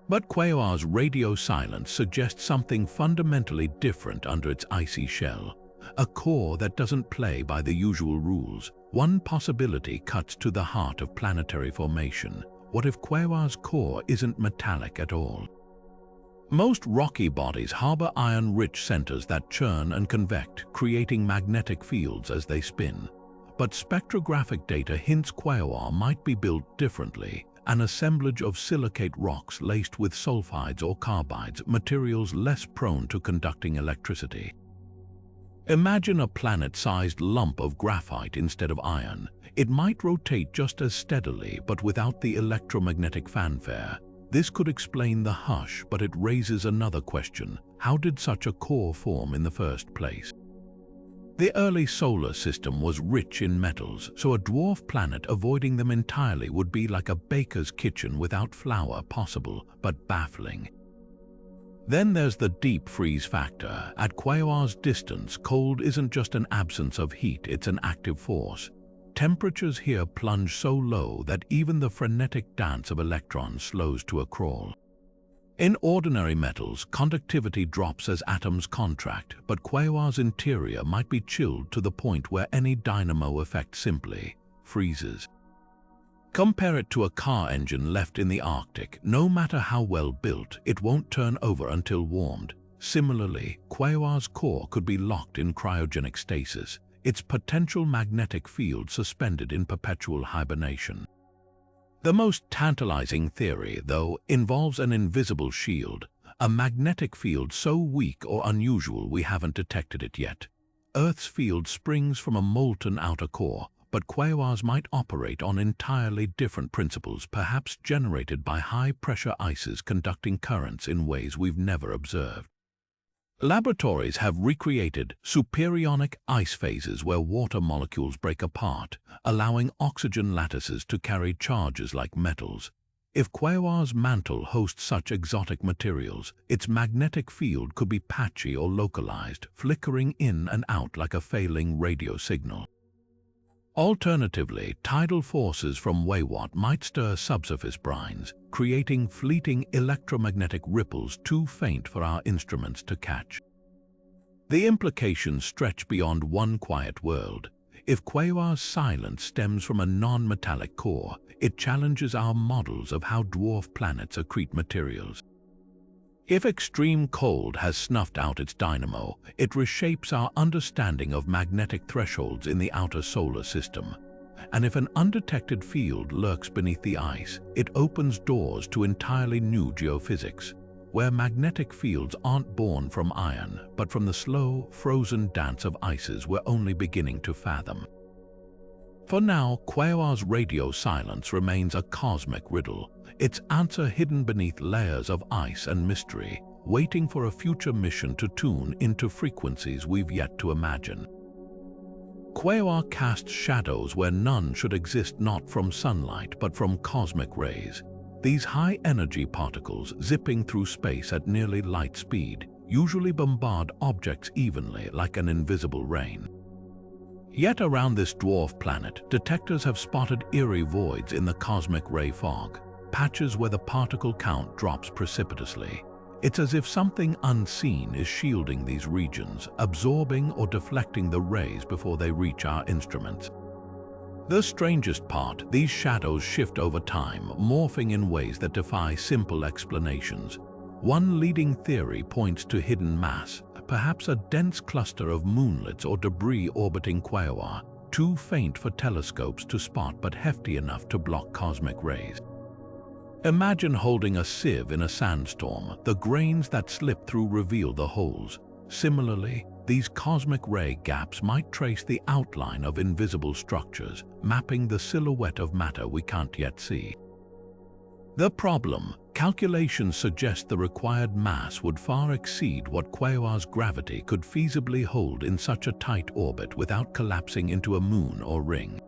But Quaoar's radio silence suggests something fundamentally different under its icy shell, a core that doesn't play by the usual rules. One possibility cuts to the heart of planetary formation. What if Quaoar's core isn't metallic at all? Most rocky bodies harbor iron-rich centers that churn and convect, creating magnetic fields as they spin. But spectrographic data hints Quaoar might be built differently, an assemblage of silicate rocks laced with sulfides or carbides, materials less prone to conducting electricity. Imagine a planet-sized lump of graphite instead of iron. It might rotate just as steadily, but without the electromagnetic fanfare. This could explain the hush, but it raises another question. How did such a core form in the first place? The early solar system was rich in metals, so a dwarf planet avoiding them entirely would be like a baker's kitchen without flour, possible, but baffling. Then there's the deep freeze factor. At Quaoar's distance, cold isn't just an absence of heat, it's an active force. Temperatures here plunge so low that even the frenetic dance of electrons slows to a crawl. In ordinary metals, conductivity drops as atoms contract, but Quaoar's interior might be chilled to the point where any dynamo effect simply freezes. Compare it to a car engine left in the Arctic. No matter how well built, it won't turn over until warmed. Similarly, Quaoar's core could be locked in cryogenic stasis, its potential magnetic field suspended in perpetual hibernation. The most tantalizing theory, though, involves an invisible shield, a magnetic field so weak or unusual we haven't detected it yet. Earth's field springs from a molten outer core, but Quaoars might operate on entirely different principles, perhaps generated by high-pressure ices conducting currents in ways we've never observed. Laboratories have recreated superionic ice phases where water molecules break apart, allowing oxygen lattices to carry charges like metals. If Quaoar's mantle hosts such exotic materials, its magnetic field could be patchy or localized, flickering in and out like a failing radio signal. Alternatively, tidal forces from Weywot might stir subsurface brines, creating fleeting electromagnetic ripples too faint for our instruments to catch. The implications stretch beyond one quiet world. If Quaoar's silence stems from a non-metallic core, it challenges our models of how dwarf planets accrete materials. If extreme cold has snuffed out its dynamo, it reshapes our understanding of magnetic thresholds in the outer solar system. And if an undetected field lurks beneath the ice, it opens doors to entirely new geophysics, where magnetic fields aren't born from iron, but from the slow, frozen dance of ices we're only beginning to fathom. For now, Quaoar's radio silence remains a cosmic riddle, its answer hidden beneath layers of ice and mystery, waiting for a future mission to tune into frequencies we've yet to imagine. Quaoar casts shadows where none should exist, not from sunlight but from cosmic rays. These high-energy particles, zipping through space at nearly light speed, usually bombard objects evenly like an invisible rain. Yet around this dwarf planet, detectors have spotted eerie voids in the cosmic ray fog, patches where the particle count drops precipitously. It's as if something unseen is shielding these regions, absorbing or deflecting the rays before they reach our instruments. The strangest part, these shadows shift over time, morphing in ways that defy simple explanations. One leading theory points to hidden mass, perhaps a dense cluster of moonlets or debris orbiting Quaoar, too faint for telescopes to spot but hefty enough to block cosmic rays. Imagine holding a sieve in a sandstorm. The grains that slip through reveal the holes. Similarly, these cosmic ray gaps might trace the outline of invisible structures, mapping the silhouette of matter we can't yet see. The problem: calculations suggest the required mass would far exceed what Quaoar's gravity could feasibly hold in such a tight orbit without collapsing into a moon or ring.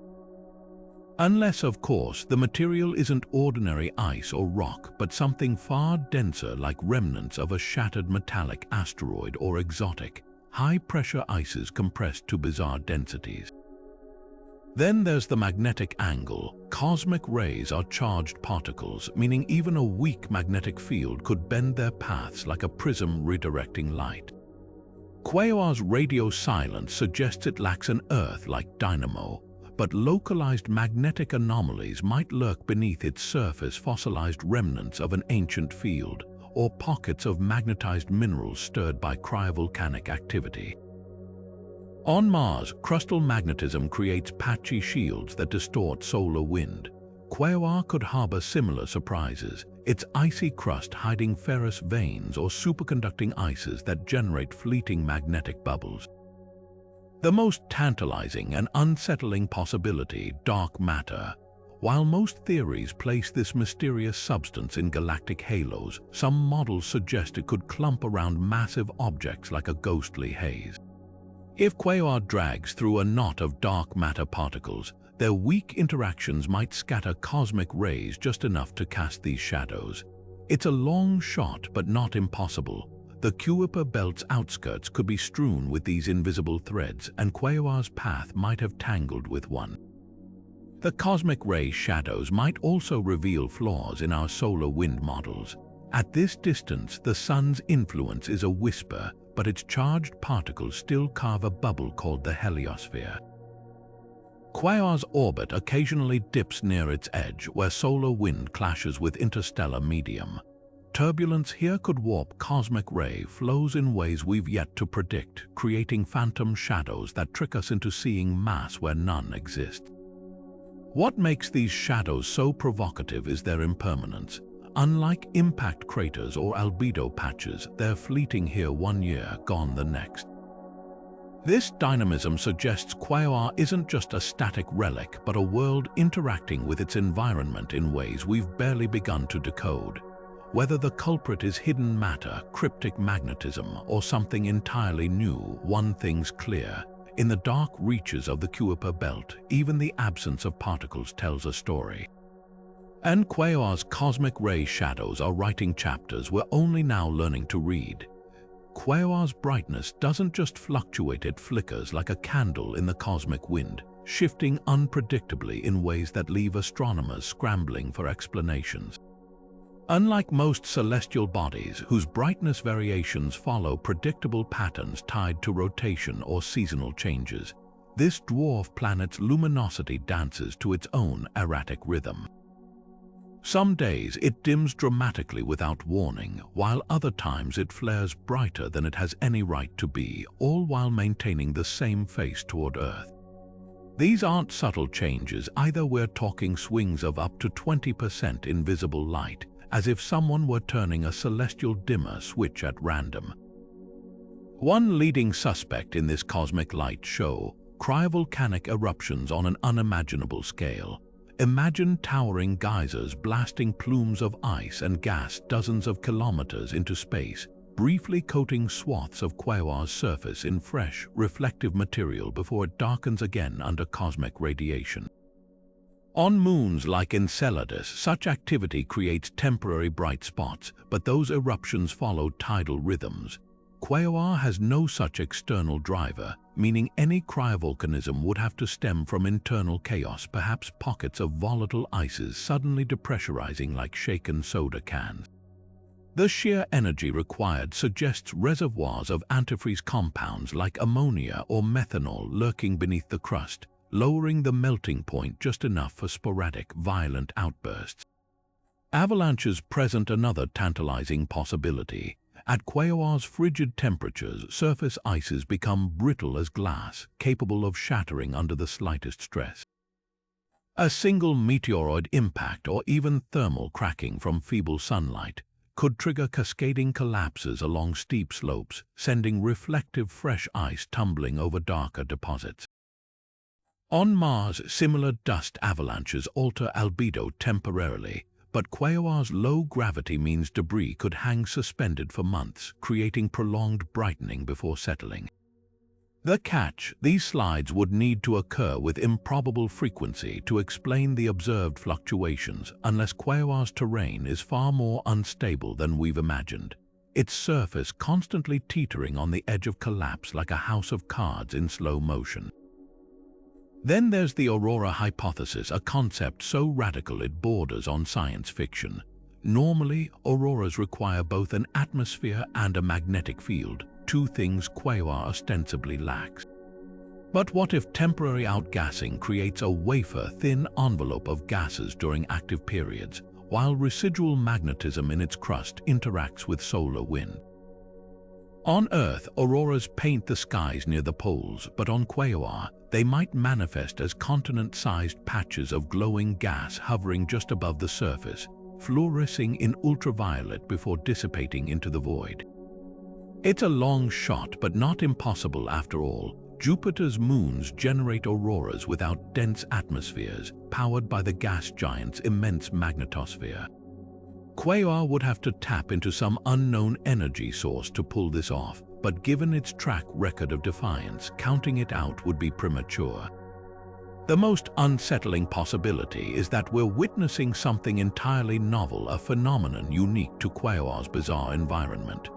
Unless, of course, the material isn't ordinary ice or rock, but something far denser, like remnants of a shattered metallic asteroid or exotic, high-pressure ices compressed to bizarre densities. Then there's the magnetic angle. Cosmic rays are charged particles, meaning even a weak magnetic field could bend their paths like a prism redirecting light. Quaoar's radio silence suggests it lacks an Earth-like dynamo, but localized magnetic anomalies might lurk beneath its surface, fossilized remnants of an ancient field, or pockets of magnetized minerals stirred by cryovolcanic activity. On Mars, crustal magnetism creates patchy shields that distort solar wind. Quaoar could harbor similar surprises, its icy crust hiding ferrous veins or superconducting ices that generate fleeting magnetic bubbles. The most tantalizing and unsettling possibility: dark matter. While most theories place this mysterious substance in galactic halos, some models suggest it could clump around massive objects like a ghostly haze. If Quaoar drags through a knot of dark matter particles, their weak interactions might scatter cosmic rays just enough to cast these shadows. It's a long shot, but not impossible. The Kuiper Belt's outskirts could be strewn with these invisible threads, and Quaoar's path might have tangled with one. The cosmic ray shadows might also reveal flaws in our solar wind models. At this distance, the sun's influence is a whisper, but its charged particles still carve a bubble called the heliosphere. Quaoar's orbit occasionally dips near its edge, where solar wind clashes with interstellar medium. Turbulence here could warp cosmic ray flows in ways we've yet to predict, creating phantom shadows that trick us into seeing mass where none exists. What makes these shadows so provocative is their impermanence. Unlike impact craters or albedo patches, they're fleeting here one year, gone the next. This dynamism suggests Quaoar isn't just a static relic, but a world interacting with its environment in ways we've barely begun to decode. Whether the culprit is hidden matter, cryptic magnetism, or something entirely new, one thing's clear. In the dark reaches of the Kuiper Belt, even the absence of particles tells a story. And Quaoar's cosmic ray shadows are writing chapters we're only now learning to read. Quaoar's brightness doesn't just fluctuate, it flickers like a candle in the cosmic wind, shifting unpredictably in ways that leave astronomers scrambling for explanations. Unlike most celestial bodies, whose brightness variations follow predictable patterns tied to rotation or seasonal changes, this dwarf planet's luminosity dances to its own erratic rhythm. Some days it dims dramatically without warning, while other times it flares brighter than it has any right to be, all while maintaining the same face toward Earth. These aren't subtle changes either, we're talking swings of up to 20% in visible light, as if someone were turning a celestial dimmer switch at random. One leading suspect in this cosmic light show, cryovolcanic eruptions on an unimaginable scale. Imagine towering geysers blasting plumes of ice and gas dozens of kilometers into space, briefly coating swaths of Quaoar's surface in fresh, reflective material before it darkens again under cosmic radiation. On moons like Enceladus, such activity creates temporary bright spots, but those eruptions follow tidal rhythms. Quaoar has no such external driver, meaning any cryovolcanism would have to stem from internal chaos, perhaps pockets of volatile ices suddenly depressurizing like shaken soda cans. The sheer energy required suggests reservoirs of antifreeze compounds like ammonia or methanol lurking beneath the crust, lowering the melting point just enough for sporadic, violent outbursts. Avalanches present another tantalizing possibility. At Quaoar's frigid temperatures, surface ices become brittle as glass, capable of shattering under the slightest stress. A single meteoroid impact or even thermal cracking from feeble sunlight could trigger cascading collapses along steep slopes, sending reflective fresh ice tumbling over darker deposits. On Mars, similar dust avalanches alter albedo temporarily, but Quaoar's low gravity means debris could hang suspended for months, creating prolonged brightening before settling. The catch: these slides would need to occur with improbable frequency to explain the observed fluctuations, unless Quaoar's terrain is far more unstable than we've imagined, its surface constantly teetering on the edge of collapse like a house of cards in slow motion. Then there's the aurora hypothesis, a concept so radical it borders on science fiction. Normally, auroras require both an atmosphere and a magnetic field, two things Quaoar ostensibly lacks. But what if temporary outgassing creates a wafer-thin envelope of gases during active periods, while residual magnetism in its crust interacts with solar wind? On Earth, auroras paint the skies near the poles, but on Quaoar, they might manifest as continent-sized patches of glowing gas hovering just above the surface, fluorescing in ultraviolet before dissipating into the void. It's a long shot, but not impossible after all. Jupiter's moons generate auroras without dense atmospheres, powered by the gas giant's immense magnetosphere. Quaoar would have to tap into some unknown energy source to pull this off, but given its track record of defiance, counting it out would be premature. The most unsettling possibility is that we're witnessing something entirely novel, a phenomenon unique to Quaoar's bizarre environment.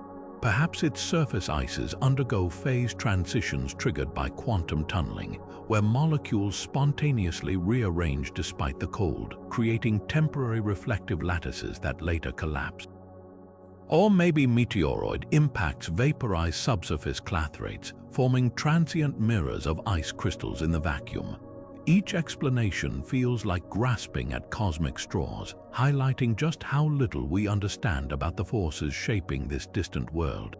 Perhaps its surface ices undergo phase transitions triggered by quantum tunneling, where molecules spontaneously rearrange despite the cold, creating temporary reflective lattices that later collapse. Or maybe meteoroid impacts vaporize subsurface clathrates, forming transient mirrors of ice crystals in the vacuum. Each explanation feels like grasping at cosmic straws, highlighting just how little we understand about the forces shaping this distant world.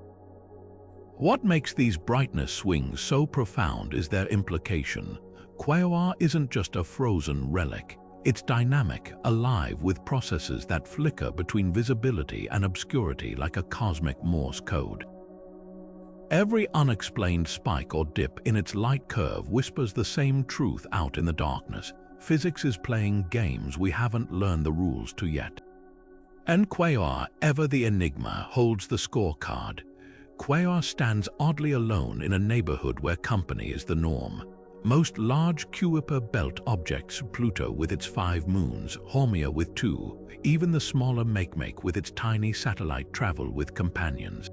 What makes these brightness swings so profound is their implication. Quaoar isn't just a frozen relic. It's dynamic, alive with processes that flicker between visibility and obscurity like a cosmic Morse code. Every unexplained spike or dip in its light curve whispers the same truth out in the darkness. Physics is playing games we haven't learned the rules to yet. And Quaoar, ever the enigma, holds the scorecard. Quaoar stands oddly alone in a neighborhood where company is the norm. Most large Kuiper Belt objects, Pluto with its 5 moons, Haumea with 2, even the smaller Makemake with its tiny satellite travel with companions.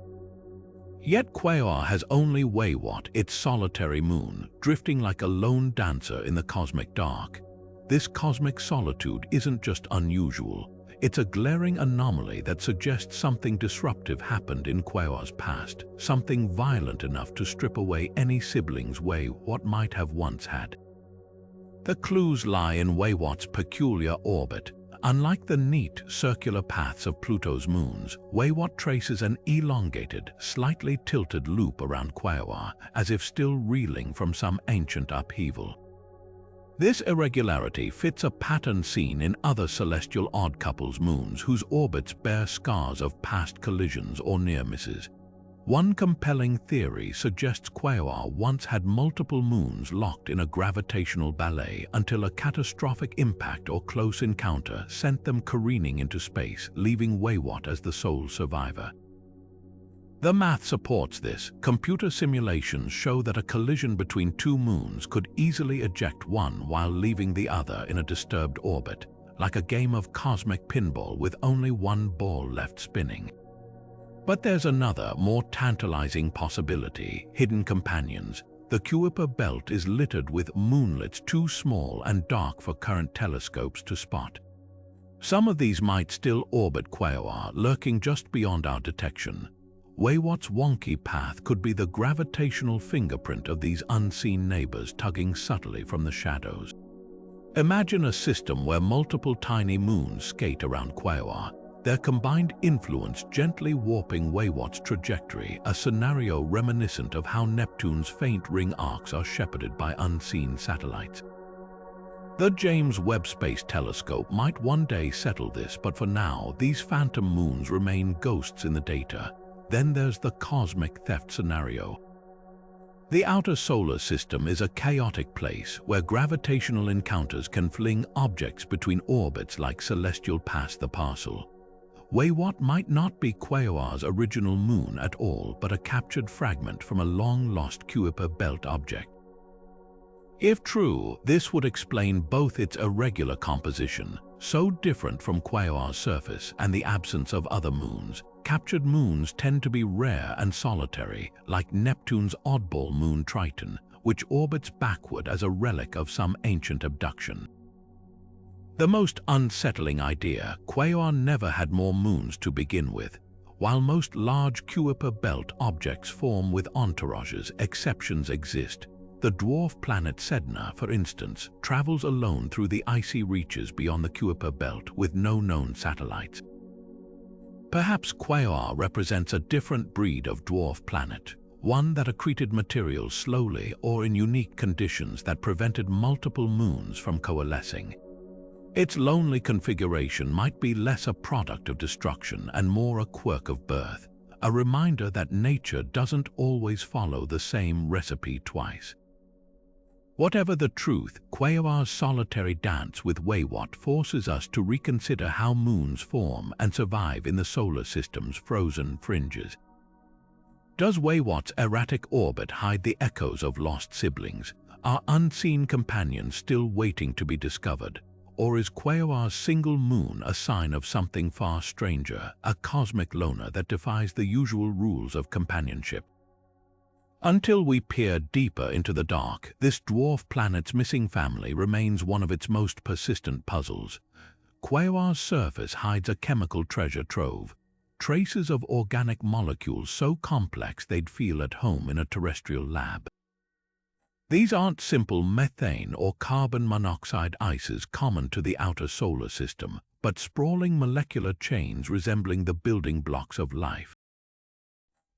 Yet Quaoar has only Weywot, its solitary moon, drifting like a lone dancer in the cosmic dark. This cosmic solitude isn't just unusual. It's a glaring anomaly that suggests something disruptive happened in Quaoar's past, something violent enough to strip away any sibling's Weywot might have once had. The clues lie in Weywot's peculiar orbit. Unlike the neat, circular paths of Pluto's moons, Weywot traces an elongated, slightly tilted loop around Quaoar, as if still reeling from some ancient upheaval. This irregularity fits a pattern seen in other celestial odd couples moons whose orbits bear scars of past collisions or near misses. One compelling theory suggests Quaoar once had multiple moons locked in a gravitational ballet until a catastrophic impact or close encounter sent them careening into space, leaving Weywot as the sole survivor. The math supports this. Computer simulations show that a collision between 2 moons could easily eject one while leaving the other in a disturbed orbit, like a game of cosmic pinball with only one ball left spinning. But there's another, more tantalizing possibility: hidden companions. The Kuiper Belt is littered with moonlets too small and dark for current telescopes to spot. Some of these might still orbit Quaoar, lurking just beyond our detection. Weywot's wonky path could be the gravitational fingerprint of these unseen neighbors tugging subtly from the shadows. Imagine a system where multiple tiny moons skate around Quaoar, their combined influence gently warping Weywot's trajectory, a scenario reminiscent of how Neptune's faint ring arcs are shepherded by unseen satellites. The James Webb Space Telescope might one day settle this, but for now, these phantom moons remain ghosts in the data. Then there's the cosmic theft scenario. The outer solar system is a chaotic place where gravitational encounters can fling objects between orbits like celestial pass the parcel. Weywot might not be Quaoar's original moon at all, but a captured fragment from a long-lost Kuiper Belt object. If true, this would explain both its irregular composition, so different from Quaoar's surface, and the absence of other moons. Captured moons tend to be rare and solitary, like Neptune's oddball moon Triton, which orbits backward as a relic of some ancient abduction. The most unsettling idea: Quaoar never had more moons to begin with. While most large Kuiper Belt objects form with entourages, exceptions exist. The dwarf planet Sedna, for instance, travels alone through the icy reaches beyond the Kuiper Belt with no known satellites. Perhaps Quaoar represents a different breed of dwarf planet, one that accreted materials slowly or in unique conditions that prevented multiple moons from coalescing. Its lonely configuration might be less a product of destruction and more a quirk of birth, a reminder that nature doesn't always follow the same recipe twice. Whatever the truth, Quaoar's solitary dance with Weywot forces us to reconsider how moons form and survive in the solar system's frozen fringes. Does Weywot's erratic orbit hide the echoes of lost siblings? Are unseen companions still waiting to be discovered? Or is Quaoar's single moon a sign of something far stranger, a cosmic loner that defies the usual rules of companionship? Until we peer deeper into the dark, this dwarf planet's missing family remains one of its most persistent puzzles. Quaoar's surface hides a chemical treasure trove, traces of organic molecules so complex they'd feel at home in a terrestrial lab. These aren't simple methane or carbon monoxide ices common to the outer solar system, but sprawling molecular chains resembling the building blocks of life.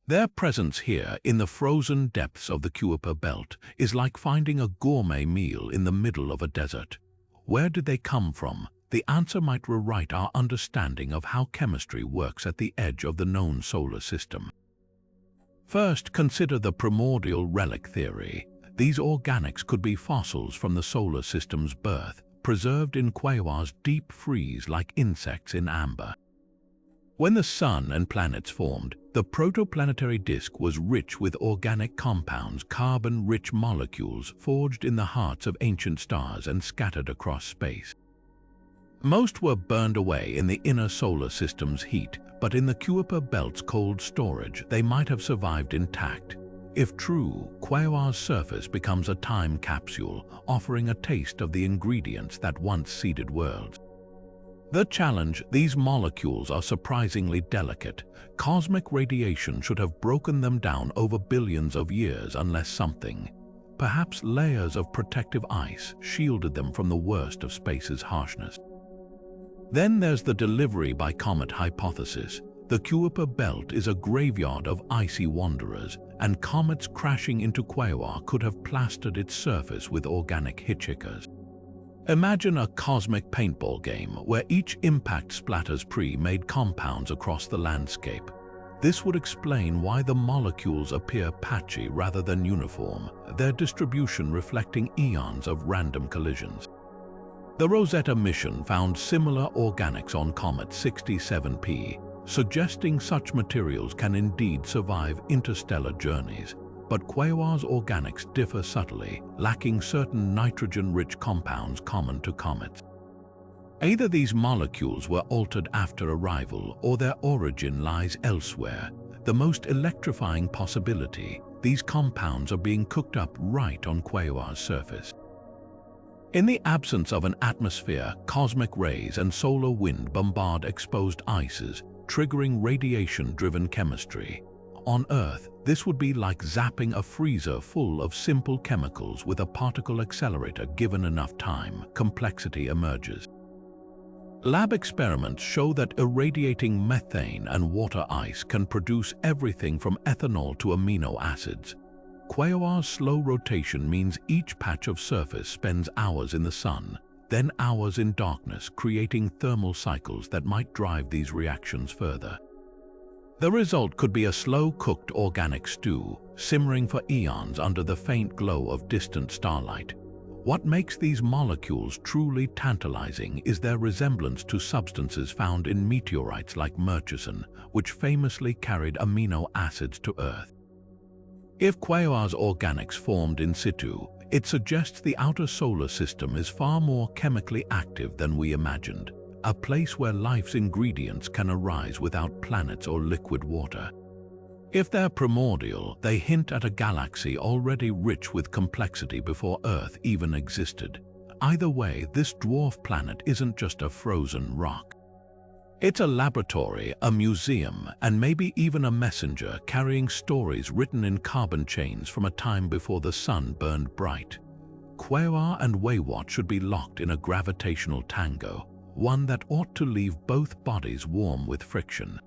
Their presence here in the frozen depths of the Kuiper Belt is like finding a gourmet meal in the middle of a desert. Where did they come from? The answer might rewrite our understanding of how chemistry works at the edge of the known solar system. First, consider the primordial relic theory. These organics could be fossils from the solar system's birth, preserved in Quaoar's deep freeze like insects in amber. When the Sun and planets formed, the protoplanetary disk was rich with organic compounds, carbon-rich molecules forged in the hearts of ancient stars and scattered across space. Most were burned away in the inner solar system's heat, but in the Kuiper Belt's cold storage, they might have survived intact. If true, Quaoar's surface becomes a time capsule, offering a taste of the ingredients that once seeded worlds. The challenge: these molecules are surprisingly delicate. Cosmic radiation should have broken them down over billions of years unless something, perhaps layers of protective ice, shielded them from the worst of space's harshness. Then there's the delivery by comet hypothesis. The Kuiper Belt is a graveyard of icy wanderers, and comets crashing into Quaoar could have plastered its surface with organic hitchhickers. Imagine a cosmic paintball game where each impact splatters pre-made compounds across the landscape. This would explain why the molecules appear patchy rather than uniform, their distribution reflecting eons of random collisions. The Rosetta mission found similar organics on Comet 67P, suggesting such materials can indeed survive interstellar journeys. But Quaoar's organics differ subtly, lacking certain nitrogen-rich compounds common to comets. Either these molecules were altered after arrival, or their origin lies elsewhere. The most electrifying possibility: these compounds are being cooked up right on Quaoar's surface. In the absence of an atmosphere, cosmic rays and solar wind bombard exposed ices, triggering radiation-driven chemistry. On Earth, this would be like zapping a freezer full of simple chemicals with a particle accelerator. Given enough time, complexity emerges. Lab experiments show that irradiating methane and water ice can produce everything from ethanol to amino acids. Quaoar's slow rotation means each patch of surface spends hours in the sun, then hours in darkness, creating thermal cycles that might drive these reactions further. The result could be a slow-cooked organic stew, simmering for eons under the faint glow of distant starlight. What makes these molecules truly tantalizing is their resemblance to substances found in meteorites like Murchison, which famously carried amino acids to Earth. If Quaoar's organics formed in situ, it suggests the outer solar system is far more chemically active than we imagined. A place where life's ingredients can arise without planets or liquid water. If they're primordial, they hint at a galaxy already rich with complexity before Earth even existed. Either way, this dwarf planet isn't just a frozen rock. It's a laboratory, a museum, and maybe even a messenger carrying stories written in carbon chains from a time before the sun burned bright. Quaoar and Weywot should be locked in a gravitational tango, one that ought to leave both bodies warm with friction.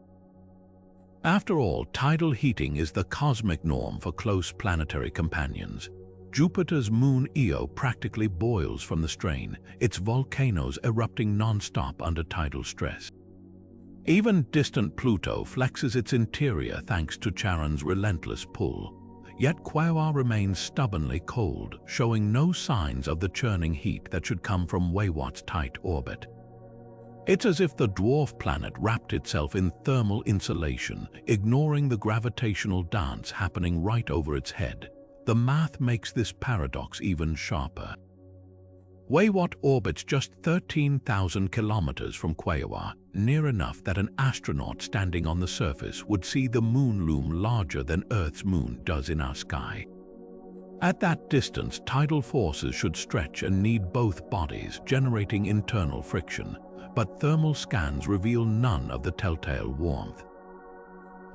After all, tidal heating is the cosmic norm for close planetary companions. Jupiter's moon Io practically boils from the strain, its volcanoes erupting non-stop under tidal stress. Even distant Pluto flexes its interior thanks to Charon's relentless pull. Yet Quaoar remains stubbornly cold, showing no signs of the churning heat that should come from Weywot's tight orbit. It's as if the dwarf planet wrapped itself in thermal insulation, ignoring the gravitational dance happening right over its head. The math makes this paradox even sharper. Weywot orbits just 13,000 kilometers from Quaoar, near enough that an astronaut standing on the surface would see the moon loom larger than Earth's moon does in our sky. At that distance, tidal forces should stretch and knead both bodies, generating internal friction. But thermal scans reveal none of the telltale warmth.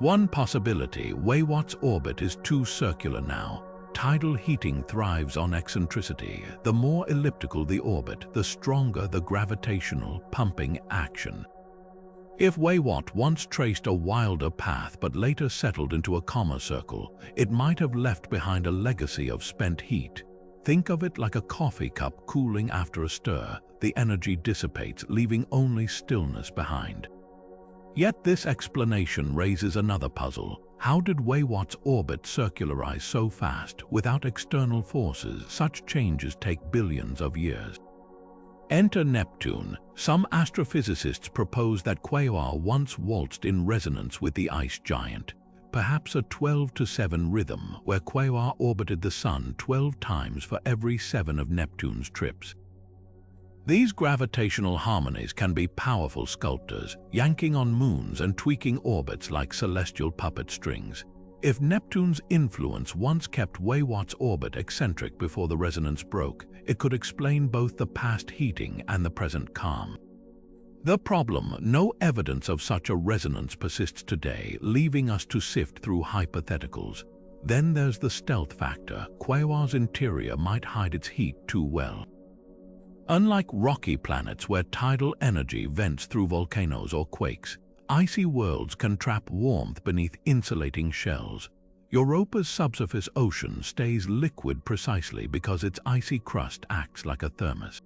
One possibility: Weywot's orbit is too circular now. Tidal heating thrives on eccentricity. The more elliptical the orbit, the stronger the gravitational pumping action. If Weywot once traced a wilder path but later settled into a calmer circle, it might have left behind a legacy of spent heat. Think of it like a coffee cup cooling after a stir. The energy dissipates, leaving only stillness behind. Yet this explanation raises another puzzle. How did Weywot's orbit circularize so fast without external forces? Such changes take billions of years. Enter Neptune. Some astrophysicists propose that Quaoar once waltzed in resonance with the ice giant, perhaps a 12-to-7 rhythm where Quaoar orbited the Sun 12 times for every 7 of Neptune's trips. These gravitational harmonies can be powerful sculptors, yanking on moons and tweaking orbits like celestial puppet strings. If Neptune's influence once kept Weywot's orbit eccentric before the resonance broke, it could explain both the past heating and the present calm. The problem: no evidence of such a resonance persists today, leaving us to sift through hypotheticals. Then there's the stealth factor. Quaoar's interior might hide its heat too well. Unlike rocky planets where tidal energy vents through volcanoes or quakes, icy worlds can trap warmth beneath insulating shells. Europa's subsurface ocean stays liquid precisely because its icy crust acts like a thermos.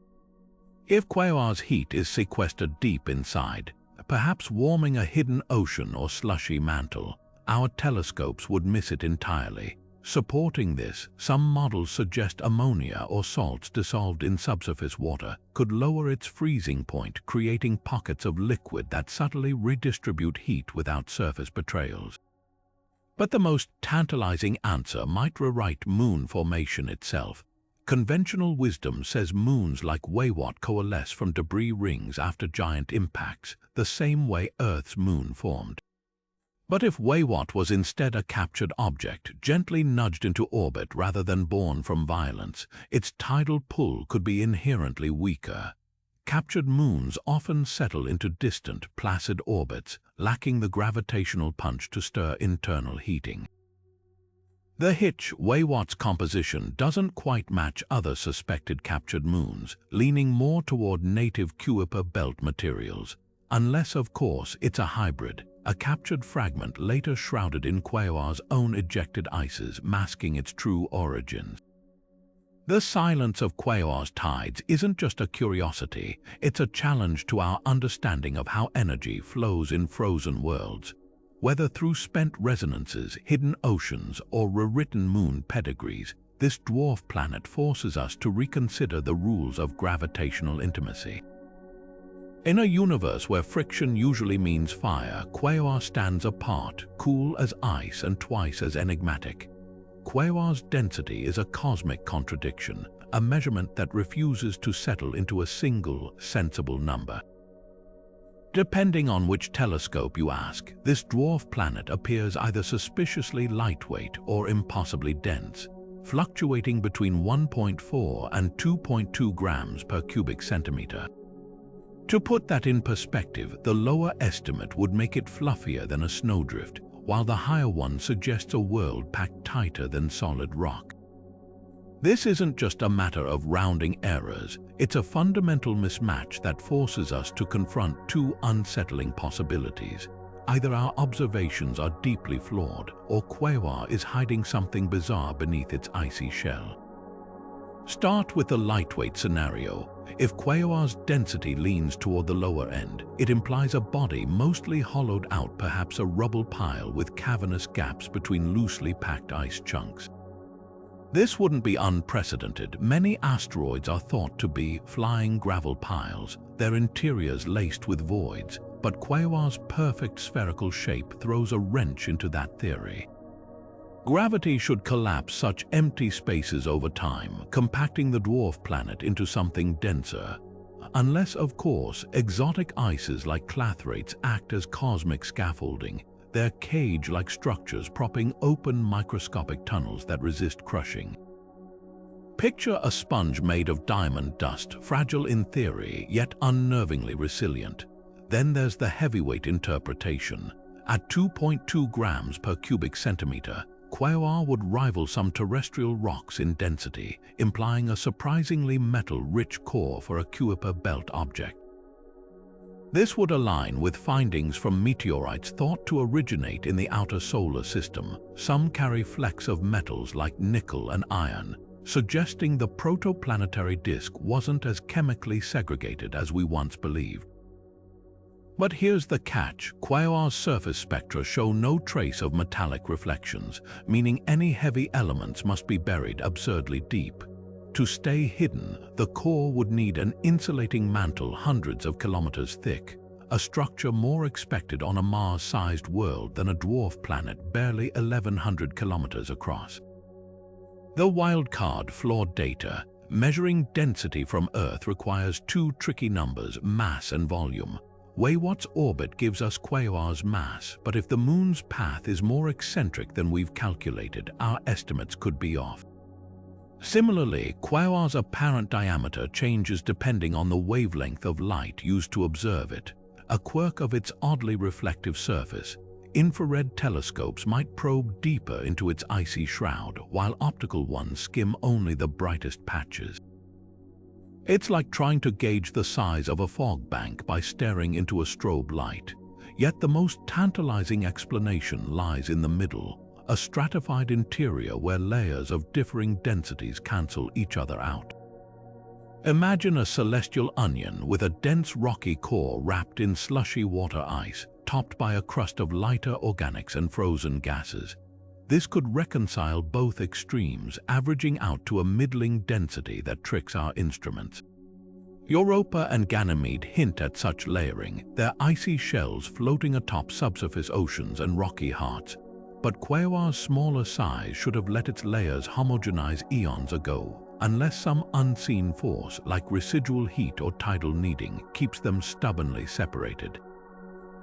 If Quaoar's heat is sequestered deep inside, perhaps warming a hidden ocean or slushy mantle, our telescopes would miss it entirely. Supporting this, some models suggest ammonia or salts dissolved in subsurface water could lower its freezing point, creating pockets of liquid that subtly redistribute heat without surface betrayals. But the most tantalizing answer might rewrite moon formation itself. Conventional wisdom says moons like Weywot coalesce from debris rings after giant impacts, the same way Earth's moon formed. But if Weywot was instead a captured object, gently nudged into orbit rather than born from violence, its tidal pull could be inherently weaker. Captured moons often settle into distant, placid orbits, lacking the gravitational punch to stir internal heating. The hitch: Weywot's composition doesn't quite match other suspected captured moons, leaning more toward native Kuiper Belt materials. Unless, of course, it's a hybrid, a captured fragment later shrouded in Quaoar's own ejected ices, masking its true origins. The silence of Quaoar's tides isn't just a curiosity, it's a challenge to our understanding of how energy flows in frozen worlds. Whether through spent resonances, hidden oceans, or rewritten moon pedigrees, this dwarf planet forces us to reconsider the rules of gravitational intimacy. In a universe where friction usually means fire, Quaoar stands apart, cool as ice and twice as enigmatic. Quaoar's density is a cosmic contradiction, a measurement that refuses to settle into a single, sensible number. Depending on which telescope you ask, this dwarf planet appears either suspiciously lightweight or impossibly dense, fluctuating between 1.4 and 2.2 grams per cubic centimeter. To put that in perspective, the lower estimate would make it fluffier than a snowdrift, while the higher one suggests a world packed tighter than solid rock. This isn't just a matter of rounding errors, it's a fundamental mismatch that forces us to confront two unsettling possibilities. Either our observations are deeply flawed, or Quaoar is hiding something bizarre beneath its icy shell. Start with the lightweight scenario. If Quaoar's density leans toward the lower end, it implies a body mostly hollowed out, perhaps a rubble pile with cavernous gaps between loosely packed ice chunks. This wouldn't be unprecedented. Many asteroids are thought to be flying gravel piles, their interiors laced with voids, but Quaoar's perfect spherical shape throws a wrench into that theory. Gravity should collapse such empty spaces over time, compacting the dwarf planet into something denser. Unless, of course, exotic ices like clathrates act as cosmic scaffolding, their cage-like structures propping open microscopic tunnels that resist crushing. Picture a sponge made of diamond dust, fragile in theory, yet unnervingly resilient. Then there's the heavyweight interpretation. At 2.2 grams per cubic centimeter, Quaoar would rival some terrestrial rocks in density, implying a surprisingly metal-rich core for a Kuiper Belt object. This would align with findings from meteorites thought to originate in the outer solar system. Some carry flecks of metals like nickel and iron, suggesting the protoplanetary disk wasn't as chemically segregated as we once believed. But here's the catch: Quaoar's surface spectra show no trace of metallic reflections, meaning any heavy elements must be buried absurdly deep. To stay hidden, the core would need an insulating mantle hundreds of kilometers thick, a structure more expected on a Mars-sized world than a dwarf planet barely 1,100 kilometers across. The wildcard flawed data. Measuring density from Earth requires two tricky numbers: mass and volume. Weywot's orbit gives us Quaoar's mass, but if the Moon's path is more eccentric than we've calculated, our estimates could be off. Similarly, Quaoar's apparent diameter changes depending on the wavelength of light used to observe it, a quirk of its oddly reflective surface. Infrared telescopes might probe deeper into its icy shroud, while optical ones skim only the brightest patches. It's like trying to gauge the size of a fog bank by staring into a strobe light. Yet the most tantalizing explanation lies in the middle, a stratified interior where layers of differing densities cancel each other out. Imagine a celestial onion with a dense rocky core wrapped in slushy water ice, topped by a crust of lighter organics and frozen gases. This could reconcile both extremes, averaging out to a middling density that tricks our instruments. Europa and Ganymede hint at such layering, their icy shells floating atop subsurface oceans and rocky hearts. But Quaoar's smaller size should have let its layers homogenize eons ago, unless some unseen force like residual heat or tidal kneading keeps them stubbornly separated.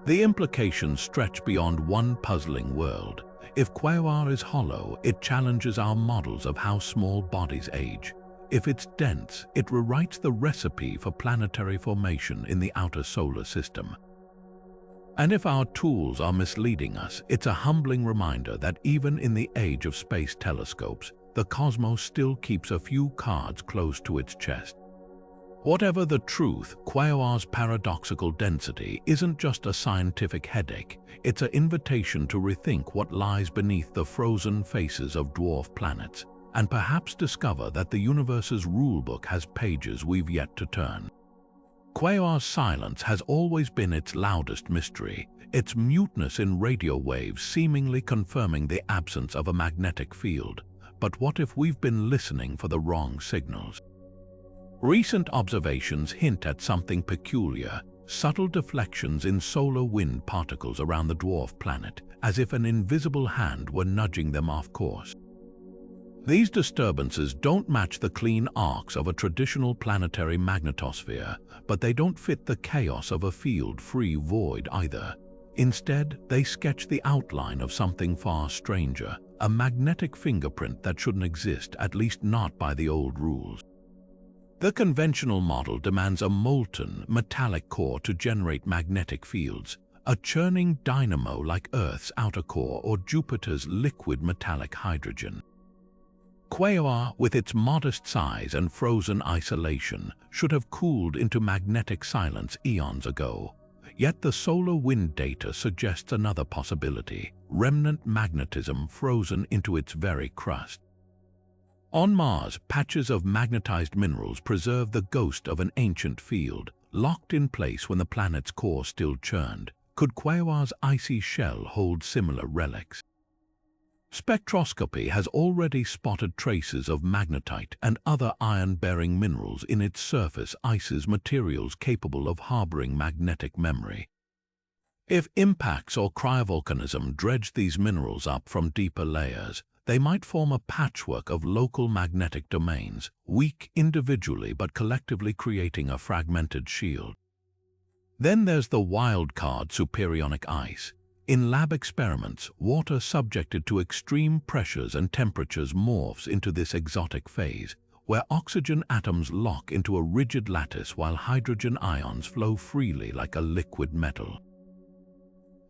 The implications stretch beyond one puzzling world. If Quaoar is hollow, it challenges our models of how small bodies age. If it's dense, it rewrites the recipe for planetary formation in the outer solar system. And if our tools are misleading us, it's a humbling reminder that even in the age of space telescopes, the cosmos still keeps a few cards close to its chest. Whatever the truth, Quaoar's paradoxical density isn't just a scientific headache, it's an invitation to rethink what lies beneath the frozen faces of dwarf planets, and perhaps discover that the universe's rulebook has pages we've yet to turn. Quaoar's silence has always been its loudest mystery, its muteness in radio waves seemingly confirming the absence of a magnetic field. But what if we've been listening for the wrong signals? Recent observations hint at something peculiar: subtle deflections in solar wind particles around the dwarf planet, as if an invisible hand were nudging them off course. These disturbances don't match the clean arcs of a traditional planetary magnetosphere, but they don't fit the chaos of a field-free void either. Instead, they sketch the outline of something far stranger, a magnetic fingerprint that shouldn't exist, at least not by the old rules. The conventional model demands a molten, metallic core to generate magnetic fields, a churning dynamo like Earth's outer core or Jupiter's liquid metallic hydrogen. Quaoar, with its modest size and frozen isolation, should have cooled into magnetic silence eons ago. Yet the solar wind data suggests another possibility: remnant magnetism frozen into its very crust. On Mars, patches of magnetized minerals preserve the ghost of an ancient field, locked in place when the planet's core still churned. Could Quaoar's icy shell hold similar relics? Spectroscopy has already spotted traces of magnetite and other iron-bearing minerals in its surface ices, materials capable of harboring magnetic memory. If impacts or cryovolcanism dredge these minerals up from deeper layers, they might form a patchwork of local magnetic domains, weak individually but collectively creating a fragmented shield. Then there's the wild-card supersonic ice. In lab experiments, water subjected to extreme pressures and temperatures morphs into this exotic phase, where oxygen atoms lock into a rigid lattice while hydrogen ions flow freely like a liquid metal.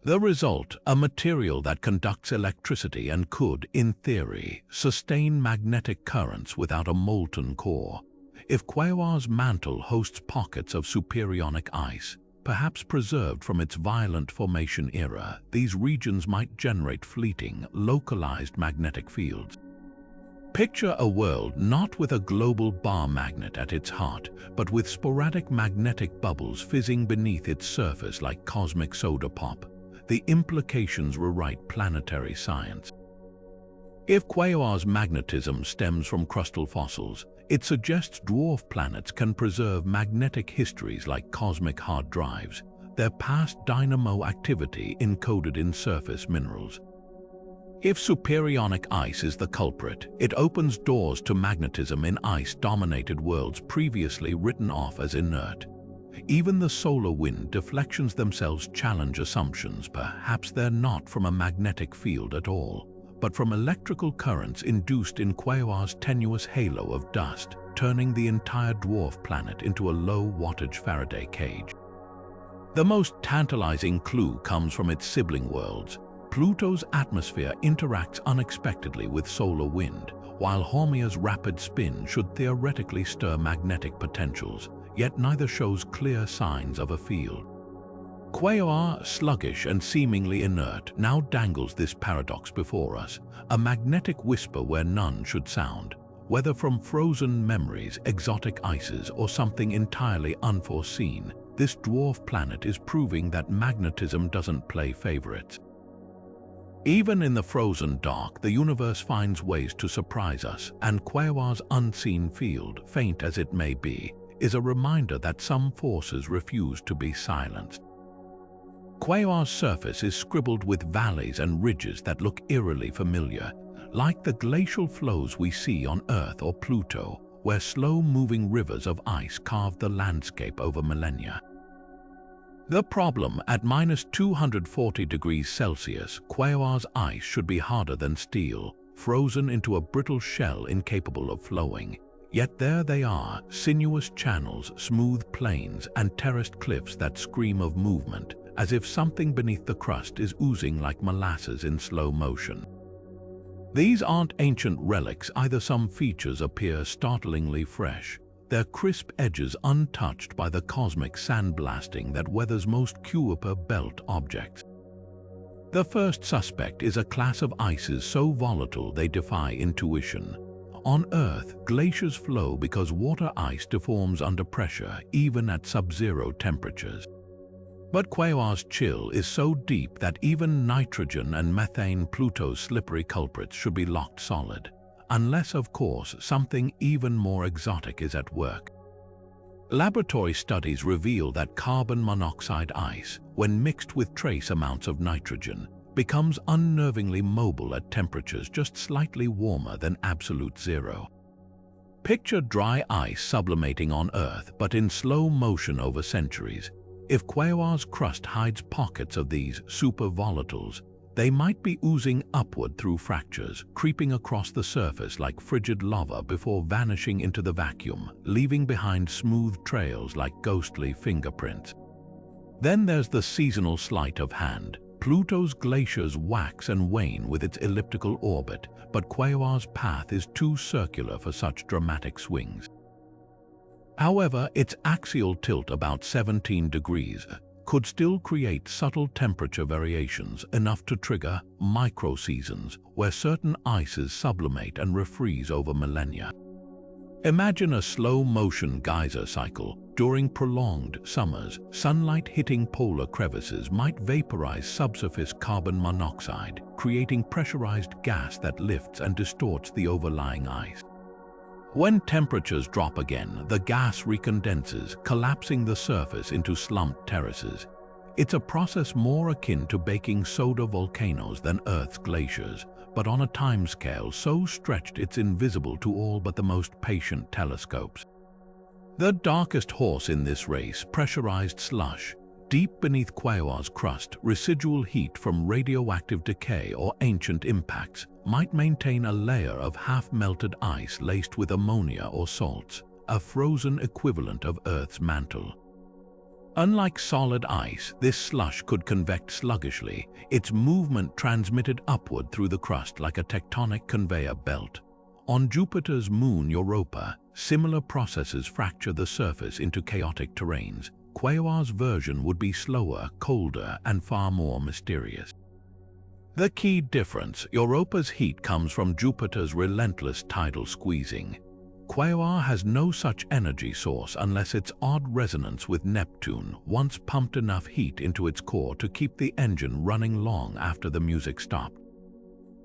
The result, a material that conducts electricity and could, in theory, sustain magnetic currents without a molten core. If Quaoar's mantle hosts pockets of supersonic ice, perhaps preserved from its violent formation era, these regions might generate fleeting, localized magnetic fields. Picture a world not with a global bar magnet at its heart, but with sporadic magnetic bubbles fizzing beneath its surface like cosmic soda pop. The implications rewrite planetary science. If Quaoar's magnetism stems from crustal fossils, it suggests dwarf planets can preserve magnetic histories like cosmic hard drives, their past dynamo activity encoded in surface minerals. If supersonic ice is the culprit, it opens doors to magnetism in ice-dominated worlds previously written off as inert. Even the solar wind deflections themselves challenge assumptions. Perhaps they're not from a magnetic field at all, but from electrical currents induced in Quaoar's tenuous halo of dust, turning the entire dwarf planet into a low-wattage Faraday cage. The most tantalizing clue comes from its sibling worlds. Pluto's atmosphere interacts unexpectedly with solar wind, while Haumea's rapid spin should theoretically stir magnetic potentials, yet neither shows clear signs of a field. Quaoar, sluggish and seemingly inert, now dangles this paradox before us, a magnetic whisper where none should sound. Whether from frozen memories, exotic ices, or something entirely unforeseen, this dwarf planet is proving that magnetism doesn't play favorites. Even in the frozen dark, the universe finds ways to surprise us, and Quaoar's unseen field, faint as it may be, is a reminder that some forces refuse to be silenced. Quaoar's surface is scribbled with valleys and ridges that look eerily familiar, like the glacial flows we see on Earth or Pluto, where slow-moving rivers of ice carved the landscape over millennia. The problem, at -240 degrees Celsius, Quaoar's ice should be harder than steel, frozen into a brittle shell incapable of flowing. Yet there they are, sinuous channels, smooth plains, and terraced cliffs that scream of movement, as if something beneath the crust is oozing like molasses in slow motion. These aren't ancient relics either. Some features appear startlingly fresh, their crisp edges untouched by the cosmic sandblasting that weathers most Kuiper Belt objects. The first suspect is a class of ices so volatile they defy intuition. On Earth, glaciers flow because water ice deforms under pressure, even at sub-zero temperatures. But Quaoar's chill is so deep that even nitrogen and methane, Pluto's slippery culprits, should be locked solid. Unless, of course, something even more exotic is at work. Laboratory studies reveal that carbon monoxide ice, when mixed with trace amounts of nitrogen, becomes unnervingly mobile at temperatures just slightly warmer than absolute zero. Picture dry ice sublimating on Earth, but in slow motion over centuries. If Quaoar's crust hides pockets of these supervolatiles, they might be oozing upward through fractures, creeping across the surface like frigid lava before vanishing into the vacuum, leaving behind smooth trails like ghostly fingerprints. Then there's the seasonal sleight of hand. Pluto's glaciers wax and wane with its elliptical orbit, but Quaoar's path is too circular for such dramatic swings. However, its axial tilt, about 17 degrees, could still create subtle temperature variations enough to trigger micro-seasons where certain ices sublimate and refreeze over millennia. Imagine a slow-motion geyser cycle. During prolonged summers, sunlight hitting polar crevices might vaporize subsurface carbon monoxide, creating pressurized gas that lifts and distorts the overlying ice. When temperatures drop again, the gas recondenses, collapsing the surface into slumped terraces. It's a process more akin to baking soda volcanoes than Earth's glaciers, but on a timescale so stretched it's invisible to all but the most patient telescopes. The darkest horse in this race, pressurized slush. Deep beneath Quaoar's crust, residual heat from radioactive decay or ancient impacts might maintain a layer of half-melted ice laced with ammonia or salts, a frozen equivalent of Earth's mantle. Unlike solid ice, this slush could convect sluggishly, its movement transmitted upward through the crust like a tectonic conveyor belt. On Jupiter's moon Europa, similar processes fracture the surface into chaotic terrains. Quaoar's version would be slower, colder, and far more mysterious. The key difference: Europa's heat comes from Jupiter's relentless tidal squeezing. Quaoar has no such energy source unless its odd resonance with Neptune once pumped enough heat into its core to keep the engine running long after the music stopped.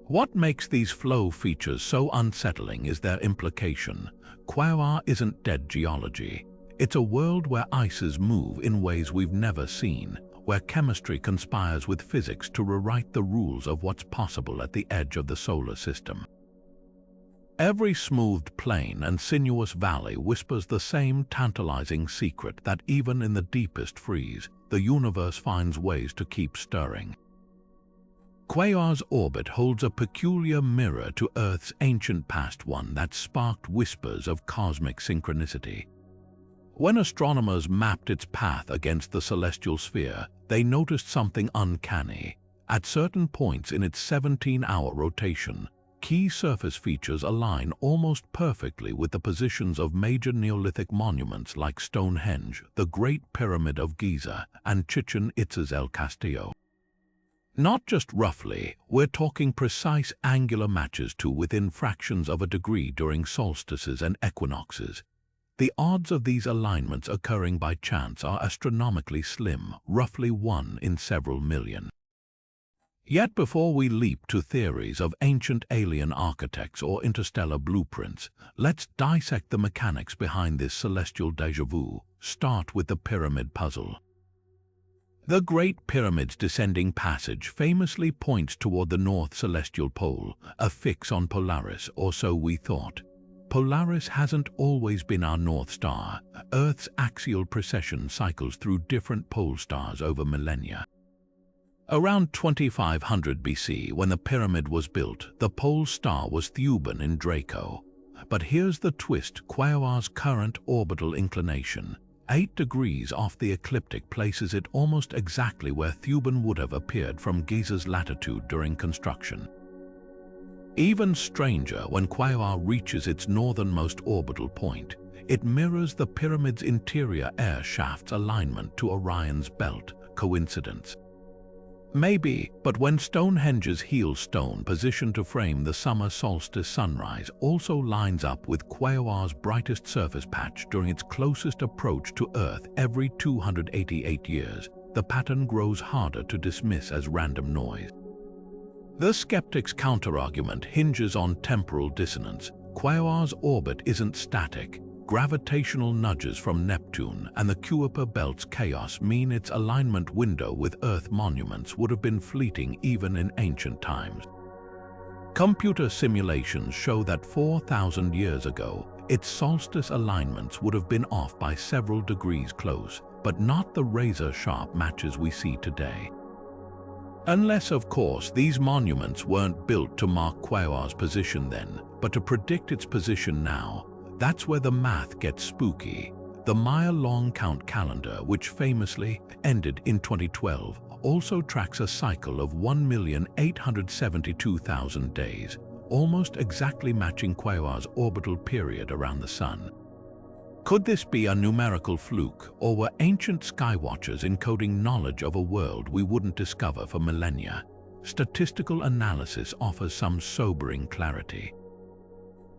What makes these flow features so unsettling is their implication. Quaoar isn't dead geology. It's a world where ices move in ways we've never seen, where chemistry conspires with physics to rewrite the rules of what's possible at the edge of the solar system. Every smoothed plain and sinuous valley whispers the same tantalizing secret that even in the deepest freeze, the universe finds ways to keep stirring. Quaoar's orbit holds a peculiar mirror to Earth's ancient past, one that sparked whispers of cosmic synchronicity. When astronomers mapped its path against the celestial sphere, they noticed something uncanny. At certain points in its 17-hour rotation, key surface features align almost perfectly with the positions of major Neolithic monuments like Stonehenge, the Great Pyramid of Giza, and Chichen Itza's El Castillo. Not just roughly, we're talking precise angular matches to within fractions of a degree during solstices and equinoxes. The odds of these alignments occurring by chance are astronomically slim, roughly 1 in several million. Yet before we leap to theories of ancient alien architects or interstellar blueprints, let's dissect the mechanics behind this celestial déjà vu. Start with the pyramid puzzle. The Great Pyramid's descending passage famously points toward the North Celestial Pole, a fix on Polaris, or so we thought. Polaris hasn't always been our North Star. Earth's axial precession cycles through different pole stars over millennia. Around 2500 BC, when the pyramid was built, the pole star was Thuban in Draco. But here's the twist: Quaoar's current orbital inclination, 8 degrees off the ecliptic, places it almost exactly where Thuban would have appeared from Giza's latitude during construction. Even stranger, when Quaoar reaches its northernmost orbital point, it mirrors the pyramid's interior air shaft's alignment to Orion's belt. Coincidence? Maybe, but when Stonehenge's heel stone, positioned to frame the summer solstice sunrise, also lines up with Quaoar's brightest surface patch during its closest approach to Earth every 288 years, the pattern grows harder to dismiss as random noise. The skeptic's counterargument hinges on temporal dissonance. Quaoar's orbit isn't static. Gravitational nudges from Neptune and the Kuiper Belt's chaos mean its alignment window with Earth monuments would have been fleeting even in ancient times. Computer simulations show that 4,000 years ago, its solstice alignments would have been off by several degrees close, but not the razor-sharp matches we see today. Unless, of course, these monuments weren't built to mark Quaoar's position then, but to predict its position now. That's where the math gets spooky. The Maya-long count calendar, which famously ended in 2012, also tracks a cycle of 1,872,000 days, almost exactly matching Quaoar's orbital period around the Sun. Could this be a numerical fluke, or were ancient skywatchers encoding knowledge of a world we wouldn't discover for millennia? Statistical analysis offers some sobering clarity.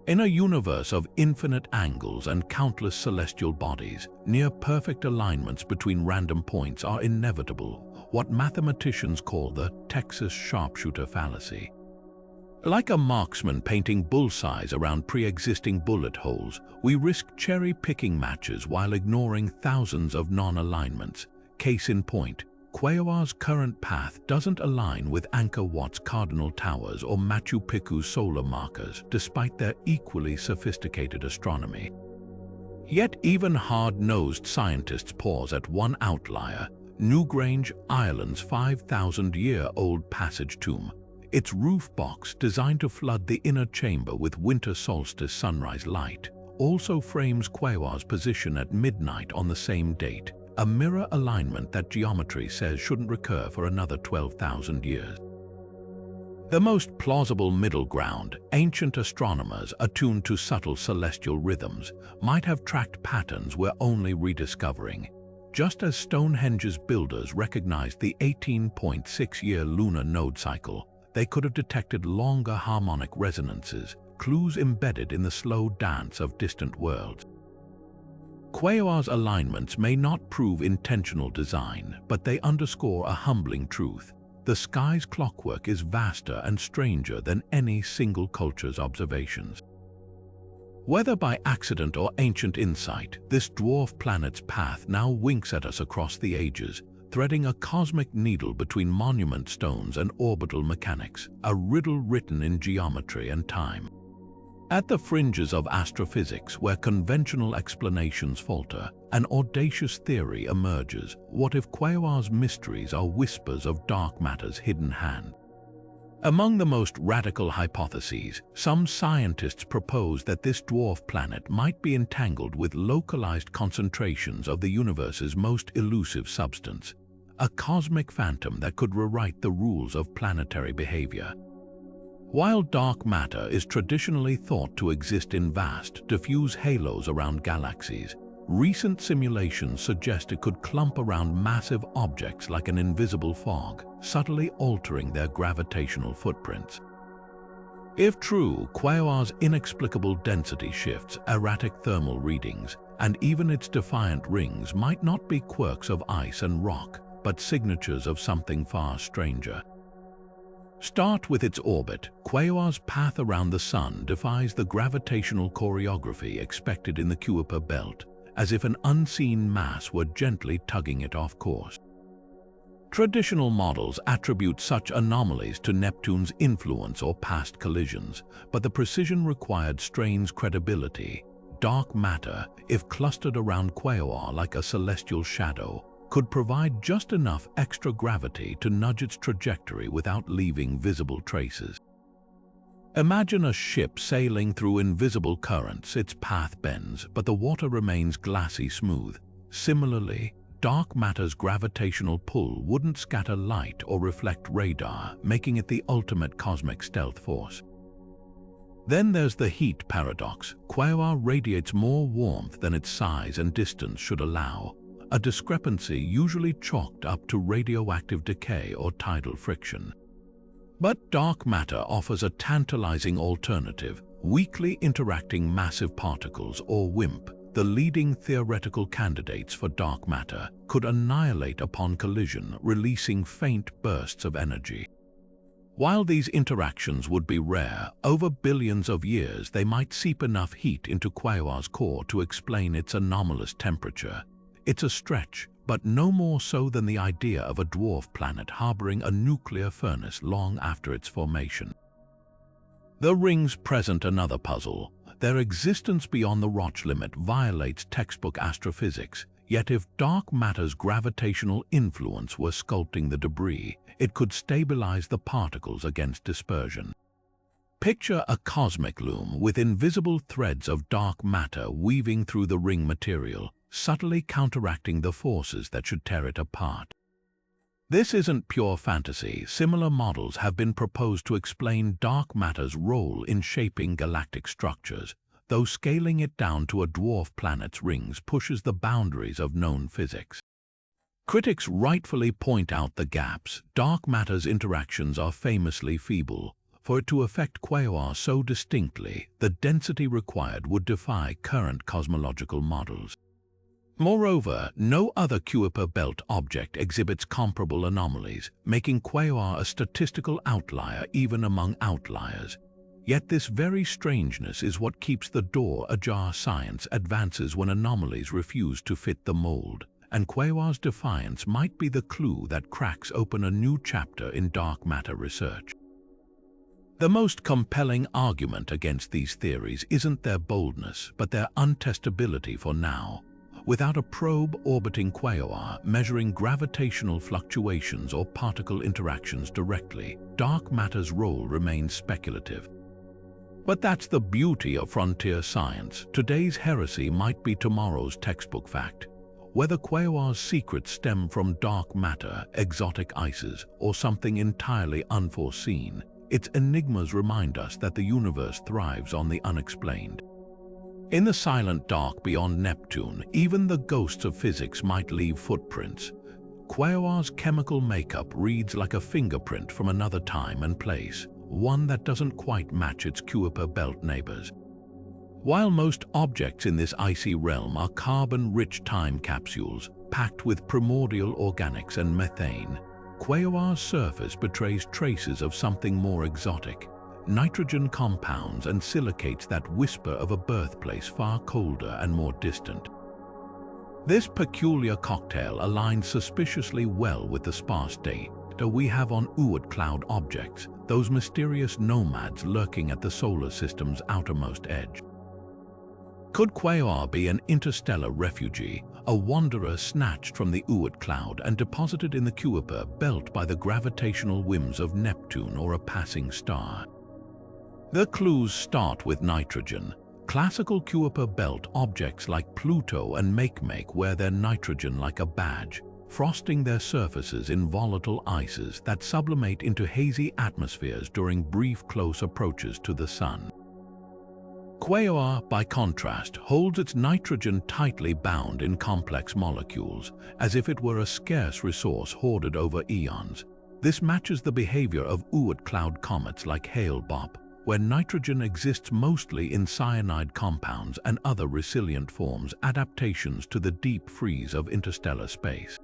In a universe of infinite angles and countless celestial bodies, near-perfect alignments between random points are inevitable, what mathematicians call the Texas sharpshooter fallacy. Like a marksman painting bullseyes around pre-existing bullet holes, we risk cherry-picking matches while ignoring thousands of non-alignments. Case in point, Quaoar's current path doesn't align with Angkor Wat's cardinal towers or Machu Picchu's solar markers, despite their equally sophisticated astronomy. Yet even hard-nosed scientists pause at one outlier: Newgrange, Ireland's 5,000-year-old passage tomb. Its roof box, designed to flood the inner chamber with winter solstice sunrise light, also frames Quaoar's position at midnight on the same date, a mirror alignment that geometry says shouldn't recur for another 12,000 years. The most plausible middle ground, ancient astronomers attuned to subtle celestial rhythms, might have tracked patterns we're only rediscovering. Just as Stonehenge's builders recognized the 18.6-year lunar node cycle, they could have detected longer harmonic resonances, clues embedded in the slow dance of distant worlds. Quaoar's alignments may not prove intentional design, but they underscore a humbling truth. The sky's clockwork is vaster and stranger than any single culture's observations. Whether by accident or ancient insight, this dwarf planet's path now winks at us across the ages, threading a cosmic needle between monument stones and orbital mechanics, a riddle written in geometry and time. At the fringes of astrophysics, where conventional explanations falter, an audacious theory emerges. What if Quaoar's mysteries are whispers of dark matter's hidden hand? Among the most radical hypotheses, some scientists propose that this dwarf planet might be entangled with localized concentrations of the universe's most elusive substance, a cosmic phantom that could rewrite the rules of planetary behavior. While dark matter is traditionally thought to exist in vast, diffuse halos around galaxies, recent simulations suggest it could clump around massive objects like an invisible fog, subtly altering their gravitational footprints. If true, Quaoar's inexplicable density shifts, erratic thermal readings, and even its defiant rings might not be quirks of ice and rock, but signatures of something far stranger. Start with its orbit. Quaoar's path around the Sun defies the gravitational choreography expected in the Kuiper Belt, as if an unseen mass were gently tugging it off course. Traditional models attribute such anomalies to Neptune's influence or past collisions, but the precision required strains credibility. Dark matter, if clustered around Quaoar like a celestial shadow, could provide just enough extra gravity to nudge its trajectory without leaving visible traces. Imagine a ship sailing through invisible currents. Its path bends, but the water remains glassy smooth. Similarly, dark matter's gravitational pull wouldn't scatter light or reflect radar, making it the ultimate cosmic stealth force. Then there's the heat paradox. Quaoar radiates more warmth than its size and distance should allow, a discrepancy usually chalked up to radioactive decay or tidal friction. But dark matter offers a tantalizing alternative: weakly interacting massive particles, or WIMP. The leading theoretical candidates for dark matter could annihilate upon collision, releasing faint bursts of energy. While these interactions would be rare, over billions of years they might seep enough heat into Quaoar's core to explain its anomalous temperature. It's a stretch, but no more so than the idea of a dwarf planet harboring a nuclear furnace long after its formation. The rings present another puzzle. Their existence beyond the Roche limit violates textbook astrophysics, yet if dark matter's gravitational influence were sculpting the debris, it could stabilize the particles against dispersion. Picture a cosmic loom with invisible threads of dark matter weaving through the ring material, subtly counteracting the forces that should tear it apart. This isn't pure fantasy. Similar models have been proposed to explain dark matter's role in shaping galactic structures, though scaling it down to a dwarf planet's rings pushes the boundaries of known physics. Critics rightfully point out the gaps. Dark matter's interactions are famously feeble. For it to affect Quaoar so distinctly, the density required would defy current cosmological models. Moreover, no other Kuiper Belt object exhibits comparable anomalies, making Quaoar a statistical outlier even among outliers. Yet this very strangeness is what keeps the door ajar. Science advances when anomalies refuse to fit the mold, and Quaoar's defiance might be the clue that cracks open a new chapter in dark matter research. The most compelling argument against these theories isn't their boldness, but their untestability for now. Without a probe orbiting Quaoar, measuring gravitational fluctuations or particle interactions directly, dark matter's role remains speculative. But that's the beauty of frontier science. Today's heresy might be tomorrow's textbook fact. Whether Quaoar's secrets stem from dark matter, exotic ices, or something entirely unforeseen, its enigmas remind us that the universe thrives on the unexplained. In the silent dark beyond Neptune, even the ghosts of physics might leave footprints. Quaoar's chemical makeup reads like a fingerprint from another time and place, one that doesn't quite match its Kuiper Belt neighbors. While most objects in this icy realm are carbon-rich time capsules packed with primordial organics and methane, Quaoar's surface betrays traces of something more exotic: nitrogen compounds and silicates that whisper of a birthplace far colder and more distant. This peculiar cocktail aligns suspiciously well with the sparse data we have on Oort cloud objects, those mysterious nomads lurking at the solar system's outermost edge. Could Quaoar be an interstellar refugee, a wanderer snatched from the Oort cloud and deposited in the Kuiper Belt by the gravitational whims of Neptune or a passing star? The clues start with nitrogen. Classical Kuiper Belt objects like Pluto and Makemake wear their nitrogen like a badge, frosting their surfaces in volatile ices that sublimate into hazy atmospheres during brief close approaches to the Sun. Quaoar, by contrast, holds its nitrogen tightly bound in complex molecules, as if it were a scarce resource hoarded over eons. This matches the behavior of Oort cloud comets like Hale-Bopp, where nitrogen exists mostly in cyanide compounds and other resilient forms, adaptations to the deep freeze of interstellar space.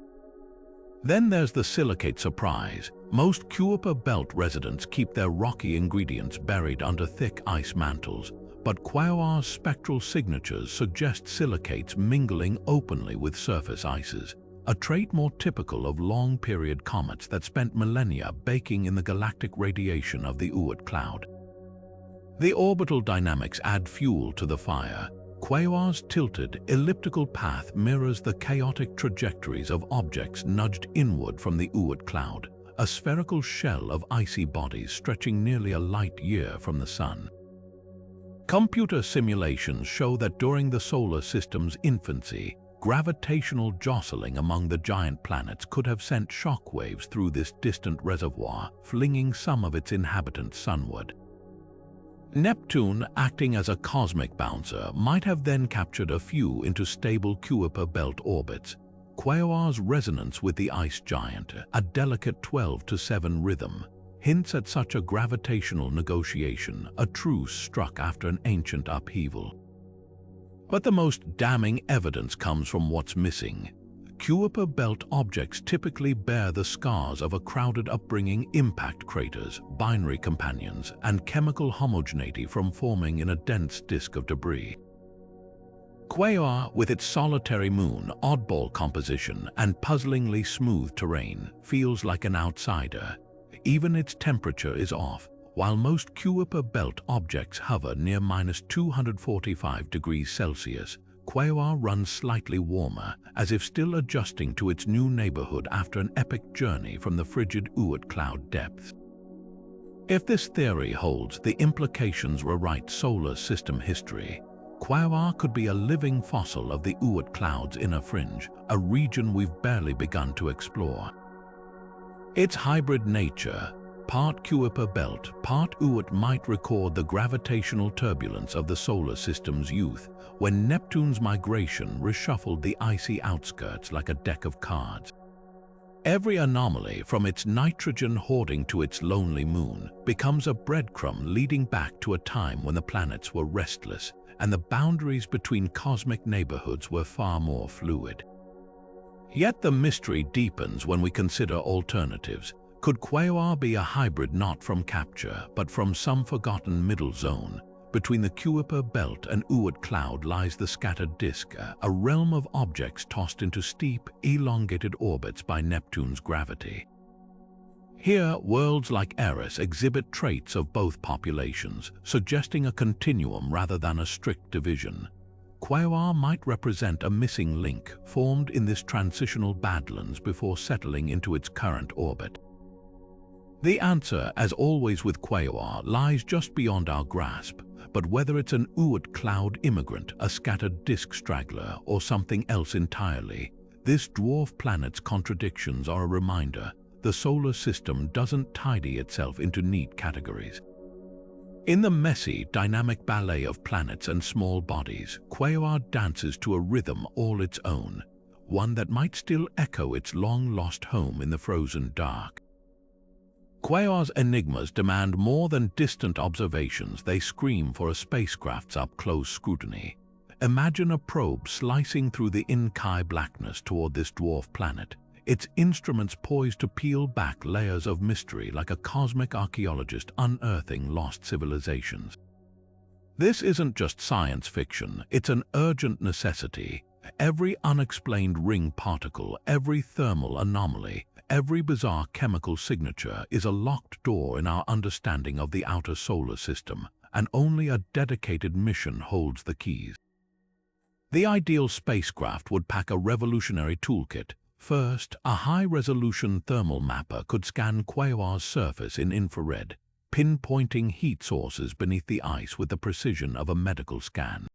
Then there's the silicate surprise. Most Kuiper Belt residents keep their rocky ingredients buried under thick ice mantles, but Quaoar's spectral signatures suggest silicates mingling openly with surface ices, a trait more typical of long-period comets that spent millennia baking in the galactic radiation of the Oort cloud. The orbital dynamics add fuel to the fire. Quaoar's tilted, elliptical path mirrors the chaotic trajectories of objects nudged inward from the Oort cloud, a spherical shell of icy bodies stretching nearly a light year from the Sun. Computer simulations show that during the solar system's infancy, gravitational jostling among the giant planets could have sent shockwaves through this distant reservoir, flinging some of its inhabitants sunward. Neptune, acting as a cosmic bouncer, might have then captured a few into stable Kuiper Belt orbits. Quaoar's resonance with the ice giant, a delicate 12-7 rhythm, hints at such a gravitational negotiation, a truce struck after an ancient upheaval. But the most damning evidence comes from what's missing. Kuiper Belt objects typically bear the scars of a crowded upbringing: impact craters, binary companions, and chemical homogeneity from forming in a dense disk of debris. Quaoar, with its solitary moon, oddball composition, and puzzlingly smooth terrain, feels like an outsider. Even its temperature is off. While most Kuiper Belt objects hover near -245 degrees Celsius, Quaoar runs slightly warmer, as if still adjusting to its new neighborhood after an epic journey from the frigid Oort cloud depths. If this theory holds, the implications rewrite solar system history. Quaoar could be a living fossil of the Oort cloud's inner fringe, a region we've barely begun to explore. Its hybrid nature, part Kuiper Belt, part Oort, might record the gravitational turbulence of the solar system's youth, when Neptune's migration reshuffled the icy outskirts like a deck of cards. Every anomaly, from its nitrogen hoarding to its lonely moon, becomes a breadcrumb leading back to a time when the planets were restless and the boundaries between cosmic neighborhoods were far more fluid. Yet the mystery deepens when we consider alternatives. Could Quaoar be a hybrid not from capture, but from some forgotten middle zone? Between the Kuiper Belt and Oort cloud lies the scattered disk, a realm of objects tossed into steep, elongated orbits by Neptune's gravity. Here, worlds like Eris exhibit traits of both populations, suggesting a continuum rather than a strict division. Quaoar might represent a missing link formed in this transitional badlands before settling into its current orbit. The answer, as always with Quaoar, lies just beyond our grasp, but whether it's an Oort cloud immigrant, a scattered disk straggler, or something else entirely, this dwarf planet's contradictions are a reminder. The solar system doesn't tidy itself into neat categories. In the messy, dynamic ballet of planets and small bodies, Quaoar dances to a rhythm all its own, one that might still echo its long-lost home in the frozen dark. Quaoar's enigmas demand more than distant observations, they scream for a spacecraft's up-close scrutiny. Imagine a probe slicing through the inky blackness toward this dwarf planet, its instruments poised to peel back layers of mystery like a cosmic archaeologist unearthing lost civilizations. This isn't just science fiction, it's an urgent necessity. Every unexplained ring particle, every thermal anomaly, every bizarre chemical signature is a locked door in our understanding of the outer solar system, and only a dedicated mission holds the keys. The ideal spacecraft would pack a revolutionary toolkit. First, a high-resolution thermal mapper could scan Quaoar's surface in infrared, pinpointing heat sources beneath the ice with the precision of a medical scan.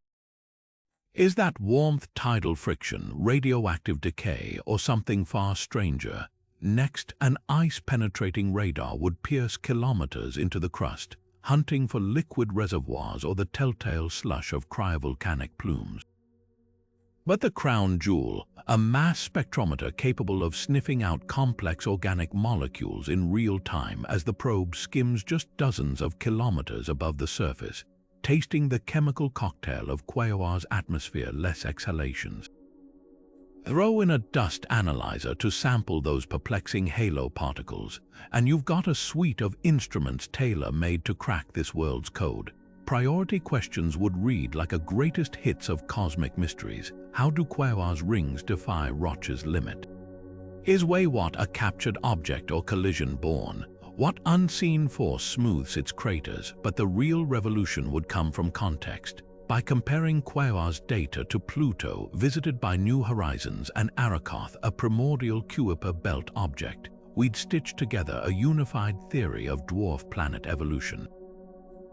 Is that warmth, tidal friction, radioactive decay, or something far stranger? Next, an ice-penetrating radar would pierce kilometers into the crust, hunting for liquid reservoirs or the telltale slush of cryovolcanic plumes. But the crown jewel, a mass spectrometer capable of sniffing out complex organic molecules in real time as the probe skims just dozens of kilometers above the surface, tasting the chemical cocktail of Quaoar's atmosphere, less exhalations. Throw in a dust analyzer to sample those perplexing halo particles, and you've got a suite of instruments tailor-made to crack this world's code. Priority questions would read like a greatest hits of cosmic mysteries. How do Quaoar's rings defy Roche's limit? Is Weywot a captured object or collision born? What unseen force smooths its craters? But the real revolution would come from context. By comparing Quaoar's data to Pluto, visited by New Horizons, and Arakoth, a primordial Kuiper Belt object, we'd stitch together a unified theory of dwarf planet evolution.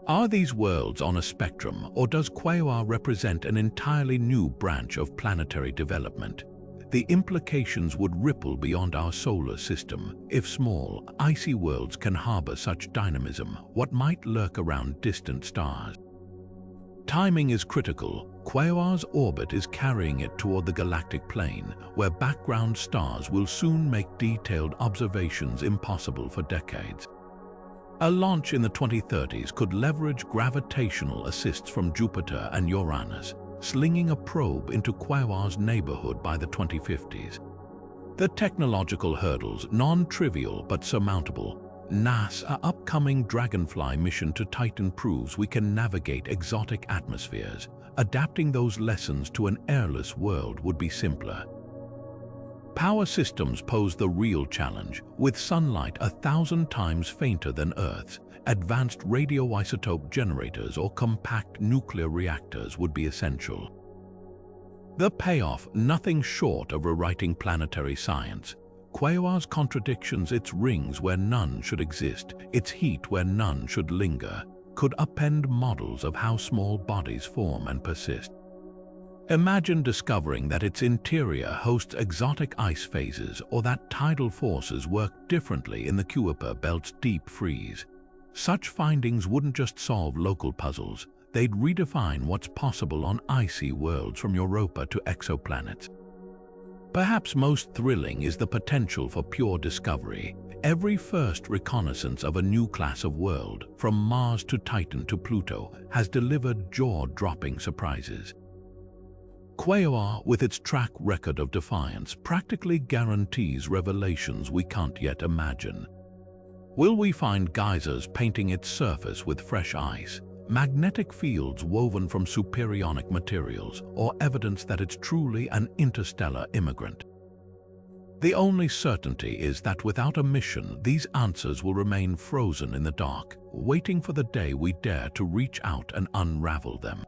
Are these worlds on a spectrum, or does Quaoar represent an entirely new branch of planetary development? The implications would ripple beyond our solar system. If small, icy worlds can harbor such dynamism, what might lurk around distant stars? Timing is critical. Quaoar's orbit is carrying it toward the galactic plane, where background stars will soon make detailed observations impossible for decades. A launch in the 2030s could leverage gravitational assists from Jupiter and Uranus, slinging a probe into Quaoar's neighborhood by the 2050s. The technological hurdles, non-trivial but surmountable. NASA's upcoming Dragonfly mission to Titan proves we can navigate exotic atmospheres. Adapting those lessons to an airless world would be simpler. Power systems pose the real challenge. With sunlight 1,000 times fainter than Earth's, advanced radioisotope generators or compact nuclear reactors would be essential. The payoff, nothing short of rewriting planetary science. Quaoar's contradictions, its rings where none should exist, its heat where none should linger, could upend models of how small bodies form and persist. Imagine discovering that its interior hosts exotic ice phases, or that tidal forces work differently in the Kuiper Belt's deep freeze. Such findings wouldn't just solve local puzzles, they'd redefine what's possible on icy worlds from Europa to exoplanets. Perhaps most thrilling is the potential for pure discovery. Every first reconnaissance of a new class of world, from Mars to Titan to Pluto, has delivered jaw-dropping surprises. Quaoar, with its track record of defiance, practically guarantees revelations we can't yet imagine. Will we find geysers painting its surface with fresh ice, magnetic fields woven from superionic materials, or evidence that it's truly an interstellar immigrant? The only certainty is that without a mission, these answers will remain frozen in the dark, waiting for the day we dare to reach out and unravel them.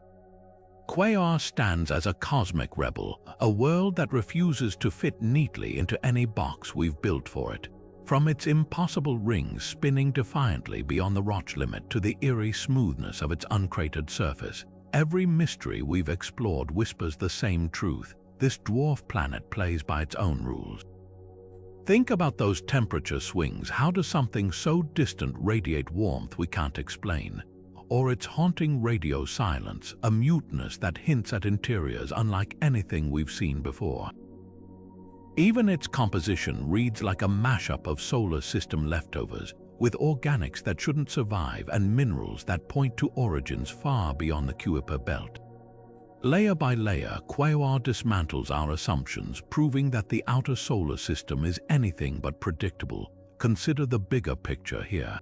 Quaoar stands as a cosmic rebel, a world that refuses to fit neatly into any box we've built for it. From its impossible rings spinning defiantly beyond the Roche limit to the eerie smoothness of its uncratered surface, every mystery we've explored whispers the same truth. This dwarf planet plays by its own rules. Think about those temperature swings. How does something so distant radiate warmth we can't explain? or its haunting radio silence, a muteness that hints at interiors unlike anything we've seen before. Even its composition reads like a mashup of solar system leftovers, with organics that shouldn't survive and minerals that point to origins far beyond the Kuiper Belt. Layer by layer, Quaoar dismantles our assumptions, proving that the outer solar system is anything but predictable. Consider the bigger picture here.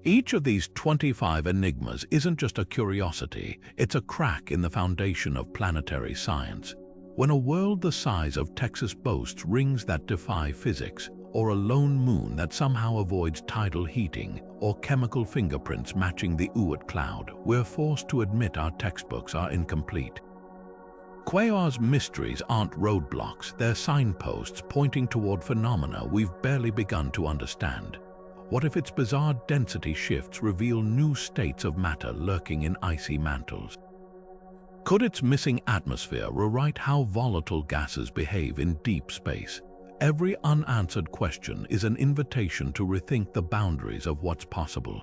Each of these 25 enigmas isn't just a curiosity, it's a crack in the foundation of planetary science. When a world the size of Texas boasts rings that defy physics, or a lone moon that somehow avoids tidal heating, or chemical fingerprints matching the Weywot cloud, we're forced to admit our textbooks are incomplete. Quaoar's mysteries aren't roadblocks, they're signposts pointing toward phenomena we've barely begun to understand. What if its bizarre density shifts reveal new states of matter lurking in icy mantles? Could its missing atmosphere rewrite how volatile gases behave in deep space? Every unanswered question is an invitation to rethink the boundaries of what's possible.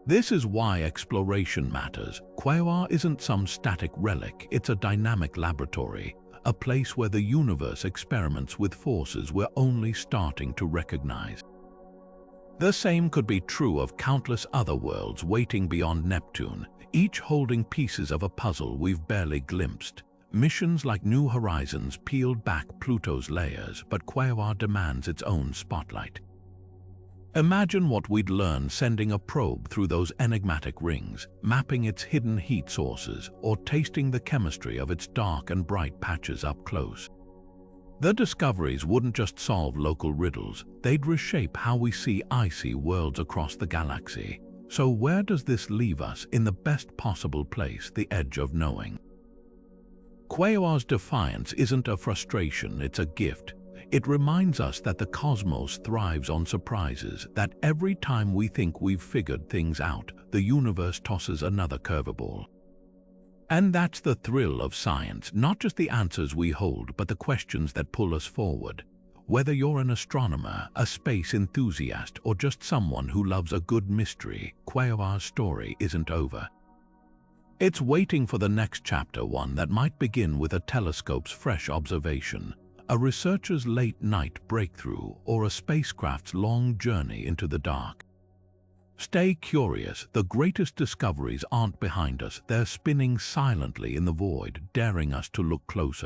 This is why exploration matters. Quaoar isn't some static relic, it's a dynamic laboratory, a place where the universe experiments with forces we're only starting to recognize. The same could be true of countless other worlds waiting beyond Neptune, each holding pieces of a puzzle we've barely glimpsed. Missions like New Horizons peeled back Pluto's layers, but Quaoar demands its own spotlight. Imagine what we'd learn sending a probe through those enigmatic rings, mapping its hidden heat sources, or tasting the chemistry of its dark and bright patches up close. The discoveries wouldn't just solve local riddles, they'd reshape how we see icy worlds across the galaxy. So where does this leave us in the best possible place, the edge of knowing? Quaoar's defiance isn't a frustration, it's a gift. It reminds us that the cosmos thrives on surprises, that every time we think we've figured things out, the universe tosses another curveball. And that's the thrill of science, not just the answers we hold, but the questions that pull us forward. Whether you're an astronomer, a space enthusiast, or just someone who loves a good mystery, Quaoar's story isn't over. It's waiting for the next chapter, one that might begin with a telescope's fresh observation, a researcher's late-night breakthrough, or a spacecraft's long journey into the dark. Stay curious, the greatest discoveries aren't behind us, they're spinning silently in the void, daring us to look closer.